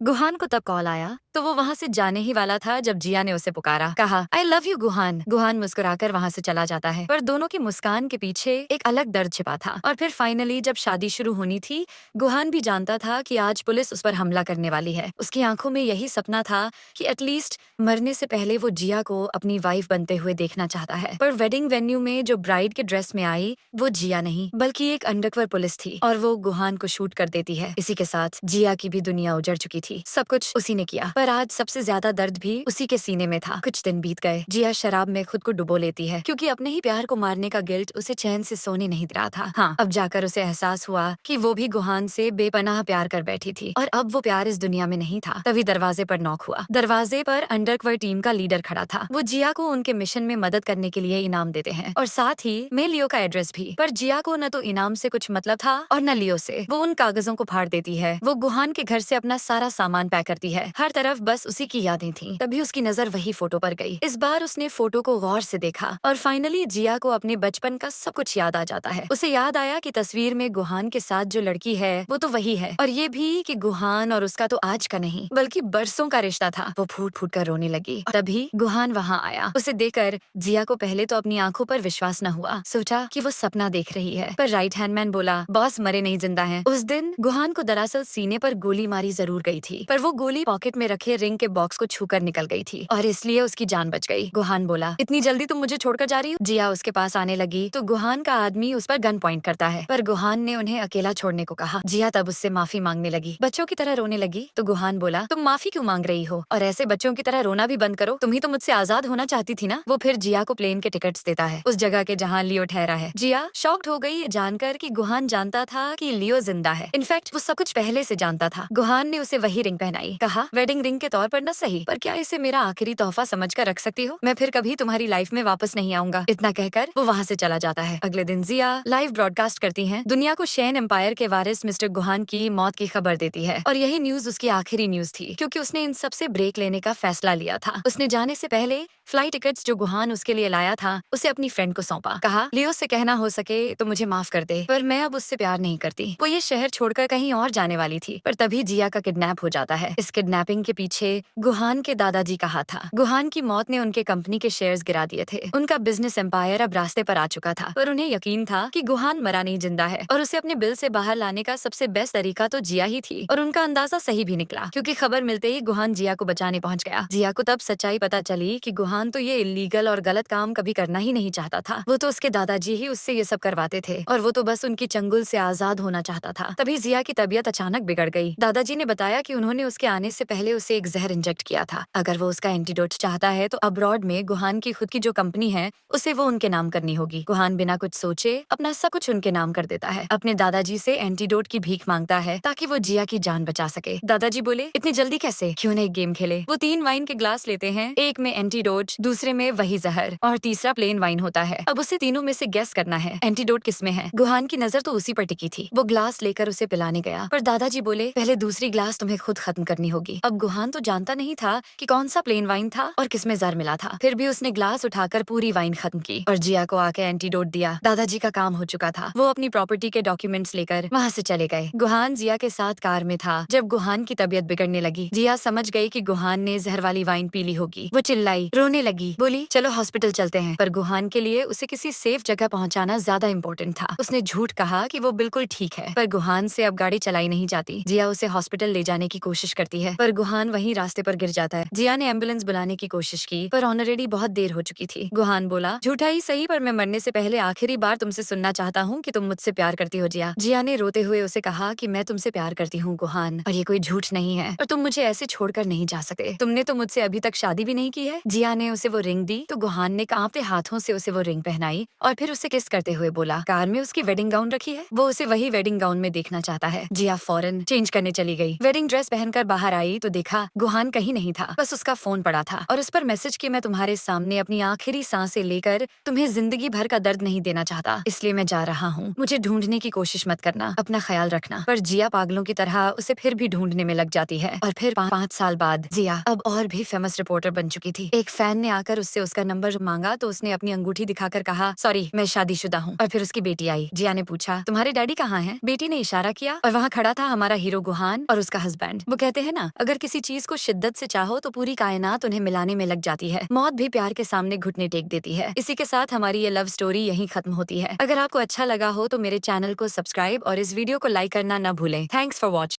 गुहान को तब कॉल आया तो वो वहां से जाने ही वाला था जब जिया ने उसे पुकारा। कहा, I love you Gohan. Gohan मुस्कुराकर वहां से चला जाता है, पर दोनों की मुस्कान के पीछे एक अलग दर्द छिपा था। और फिर फाइनली जब शादी शुरू होनी थी, गुहान भी जानता था कि आज पुलिस उस पर हमला करने वाली है। उसकी आंखों में यही सपना था कि एटलीस्ट मरने से पहले वो जिया को अपनी वाइफ बनते हुए देखना चाहता है। पर वेडिंग वेन्यू में जो ब्राइड के ड्रेस में आई वो जिया नहीं बल्कि एक अंडरकवर पुलिस थी, और वो गुहान को शूट कर देती है। इसी के साथ जिया की भी दुनिया उजड़ चुकी थी। सब कुछ उसी ने किया, पर आज सबसे ज्यादा दर्द भी उसी के सीने में था। कुछ दिन बीत गए, जिया शराब में खुद को डुबो लेती है क्योंकि अपने ही प्यार को मारने का गिल्ट उसे चैन से सोने नहीं दे रहा था। हाँ, अब जाकर उसे एहसास हुआ कि वो भी गुहान से बेपनाह प्यार कर बैठी थी, और अब वो प्यार इस दुनिया में नहीं था। तभी दरवाजे पर नॉक हुआ। दरवाजे पर अंडरकवर टीम का लीडर खड़ा था। वो जिया को उनके मिशन में मदद करने के लिए इनाम देते हैं, और साथ ही में लियो का एड्रेस भी। पर जिया को न तो इनाम से कुछ मतलब था और न लियो से। वो उन कागजों को फाड़ देती है। वो गुहान के घर से अपना सारा सामान पैक करती है। हर तरफ बस उसी की यादें थीं। तभी उसकी नजर वही फोटो पर गई। इस बार उसने फोटो को गौर से देखा, और फाइनली जिया को अपने बचपन का सब कुछ याद आ जाता है। उसे याद आया कि तस्वीर में गुहान के साथ जो लड़की है वो तो वही है, और ये भी कि गुहान और उसका तो आज का नहीं बल्कि बरसों का रिश्ता था। वो फूट फूट कर रोने लगी। तभी गुहान वहाँ आया। उसे देखकर जिया को पहले तो अपनी आंखों पर विश्वास न हुआ। सोचा कि वो सपना देख रही है, पर राइट हैंड मैन बोला, बॉस मरे नहीं जिंदा है। उस दिन गुहान को दरअसल सीने पर गोली मारी जरूर गई थी, पर वो गोली पॉकेट में रखे रिंग के बॉक्स को छूकर निकल गई थी, और इसलिए उसकी जान बच गई। गुहान बोला, इतनी जल्दी तुम मुझे छोड़कर जा रही हो? जिया उसके पास आने लगी तो गुहान का आदमी उस पर गन पॉइंट करता है, पर गुहान ने उन्हें अकेला छोड़ने को कहा। जिया तब उससे माफी मांगने लगी, बच्चों की तरह रोने लगी। तो गुहान बोला, तुम माफी क्यों मांग रही हो, और ऐसे बच्चों की तरह रोना भी बंद करो। तुम ही तो मुझसे आजाद होना चाहती थी ना। वो फिर जिया को प्लेन के टिकट्स देता है, उस जगह के जहाँ लियो ठहरा है। जिया शॉक्ड हो गई ये जानकर कि गुहान जानता था कि लियो जिंदा है। इनफैक्ट वो सब कुछ पहले से जानता था। गुहान ने उसे वही रिंग पहनाई। कहा, वेडिंग रिंग के तौर पर न सही, पर क्या इसे मेरा आखिरी तोहफा समझकर रख सकती हो? मैं फिर कभी तुम्हारी लाइफ में वापस नहीं आऊंगा। इतना कहकर वो वहाँ से चला जाता है। अगले दिन जिया लाइव ब्रॉडकास्ट करती हैं। दुनिया को शेन एम्पायर के वारिस मिस्टर गुहान की मौत की खबर देती है, और यही न्यूज उसकी आखिरी न्यूज थी, क्योंकि उसने इन सबसे ब्रेक लेने का फैसला लिया था। उसने जाने से पहले फ्लाइट टिकट्स जो गुहान उसके लिए लाया था उसे अपनी फ्रेंड को सौंपा। कहा, लियो से कहना हो सके तो मुझे माफ कर दे, पर मैं अब उससे प्यार नहीं करती। वो ये शहर छोड़कर कहीं और जाने वाली थी, पर तभी जिया का किडनैप हो जाता है। इस किडनैपिंग के पीछे गुहान के दादाजी का हाथ था। गुहान की मौत ने उनके कंपनी के शेयर्स गिरा दिए थे। उनका बिजनेस एम्पायर अब रास्ते पर आ चुका था, पर उन्हें यकीन था कि गुहान मरा नहीं जिंदा है, और उसे अपने बिल से बाहर लाने का सबसे बेस्ट तरीका तो जिया ही थी। और उनका अंदाजा सही भी निकला, क्योंकि खबर मिलते ही गुहान जिया को बचाने पहुंच गया। जिया को तब सच्चाई पता चली कि गुहान तो ये इलीगल और गलत काम कभी करना ही नहीं चाहता था। वो तो उसके दादाजी ही उससे ये सब करवाते थे, और वो तो बस उनकी चंगुल से आजाद होना चाहता था। तभी जिया की तबीयत अचानक बिगड़ गई। दादाजी ने बताया कि उन्होंने उसके आने से पहले उसे एक जहर इंजेक्ट किया था। अगर वो उसका एंटीडोट चाहता है तो अब्रॉड में गुहान की खुद की जो कंपनी है उसे वो उनके नाम करनी होगी। गुहान बिना कुछ सोचे अपना सब कुछ उनके नाम कर देता है। अपने दादाजी से एंटीडोट की भीख मांगता है ताकि वो जिया की जान बचा सके। दादाजी बोले, इतनी जल्दी कैसे, क्यों ना एक गेम खेले। वो 3 वाइन के ग्लास लेते हैं, एक में एंटीडोट, दूसरे में वही जहर, और तीसरा प्लेन वाइन होता है। अब उसे तीनों में से गेस करना है एंटीडोट किसमें है। गुहान की नजर तो उसी पर टिकी थी। वो ग्लास लेकर उसे पिलाने गया, पर दादाजी बोले, पहले दूसरी ग्लास तुम्हें खुद खत्म करनी होगी। अब गुहान तो जानता नहीं था कि कौन सा प्लेन वाइन था और किसमें जहर मिला था, फिर भी उसने ग्लास उठाकर पूरी वाइन खत्म की और जिया को आके एंटीडोट दिया। दादाजी का काम हो चुका था। वो अपनी प्रॉपर्टी के डॉक्यूमेंट्स लेकर वहाँ से चले गए। गुहान जिया के साथ कार में था। जब गुहान की तबीयत बिगड़ने लगी, जिया समझ गई कि गुहान ने जहर वाली वाइन पी ली होगी। वो चिल्लाई, रोने लगी, बोली, चलो हॉस्पिटल चलते हैं। पर गुहान के लिए उसे किसी सेफ जगह पहुंचाना ज्यादा इम्पोर्टेंट था। उसने झूठ कहा कि वो बिल्कुल ठीक है, पर गुहान से अब गाड़ी चलाई नहीं जाती। जिया उसे हॉस्पिटल ले जाने की कोशिश करती है, पर गुहान वहीं रास्ते पर गिर जाता है। जिया ने एम्बुलेंस बुलाने की कोशिश की, पर ऑलरेडी बहुत देर हो चुकी थी। गुहान बोला, झूठा ही सही, पर मैं मरने से पहले आखिरी बार तुमसे सुनना चाहता हूँ कि तुम मुझसे प्यार करती हो जिया। जिया ने रोते हुए उसे कहा कि मैं तुमसे प्यार करती हूँ गुहान, और ये कोई झूठ नहीं है, और तुम मुझे ऐसे छोड़कर नहीं जा सकते। तुमने तो मुझसे अभी तक शादी भी नहीं की है। जिया ने उसे वो रिंग दी तो गुहान ने कांपते हाथों से उसे वो रिंग पहनाई, और फिर उसे किस करते हुए बोला, कार में उसकी वेडिंग गाउन रखी है, वो उसे वही वेडिंग गाउन में देखना चाहता है। जिया फौरन चेंज करने चली गई। वेडिंग ड्रेस ड्रेस पहनकर बाहर आई तो देखा गुहान कहीं नहीं था, बस उसका फोन पड़ा था और उस पर मैसेज कि मैं तुम्हारे सामने अपनी आखिरी सांसें लेकर तुम्हें जिंदगी भर का दर्द नहीं देना चाहता, इसलिए मैं जा रहा हूँ। मुझे ढूंढने की कोशिश मत करना, अपना ख्याल रखना। पर जिया पागलों की तरह उसे फिर भी ढूंढने में लग जाती है और फिर 5 साल बाद जिया अब और भी फेमस रिपोर्टर बन चुकी थी। एक फैन ने आकर उससे उसका नंबर मांगा तो उसने अपनी अंगूठी दिखाकर कहा, सॉरी मैं शादीशुदा हूँ। और फिर उसकी बेटी आई। जिया ने पूछा, तुम्हारे डैडी कहाँ हैं? बेटी ने इशारा किया और वहाँ खड़ा था हमारा हीरो गुहान और उसका हस्बैंड। वो कहते हैं ना, अगर किसी चीज को शिद्दत से चाहो तो पूरी कायनात उन्हें मिलाने में लग जाती है। मौत भी प्यार के सामने घुटने टेक देती है। इसी के साथ हमारी ये लव स्टोरी यहीं खत्म होती है। अगर आपको अच्छा लगा हो तो मेरे चैनल को सब्सक्राइब और इस वीडियो को लाइक करना न भूलें। Thanks for watching.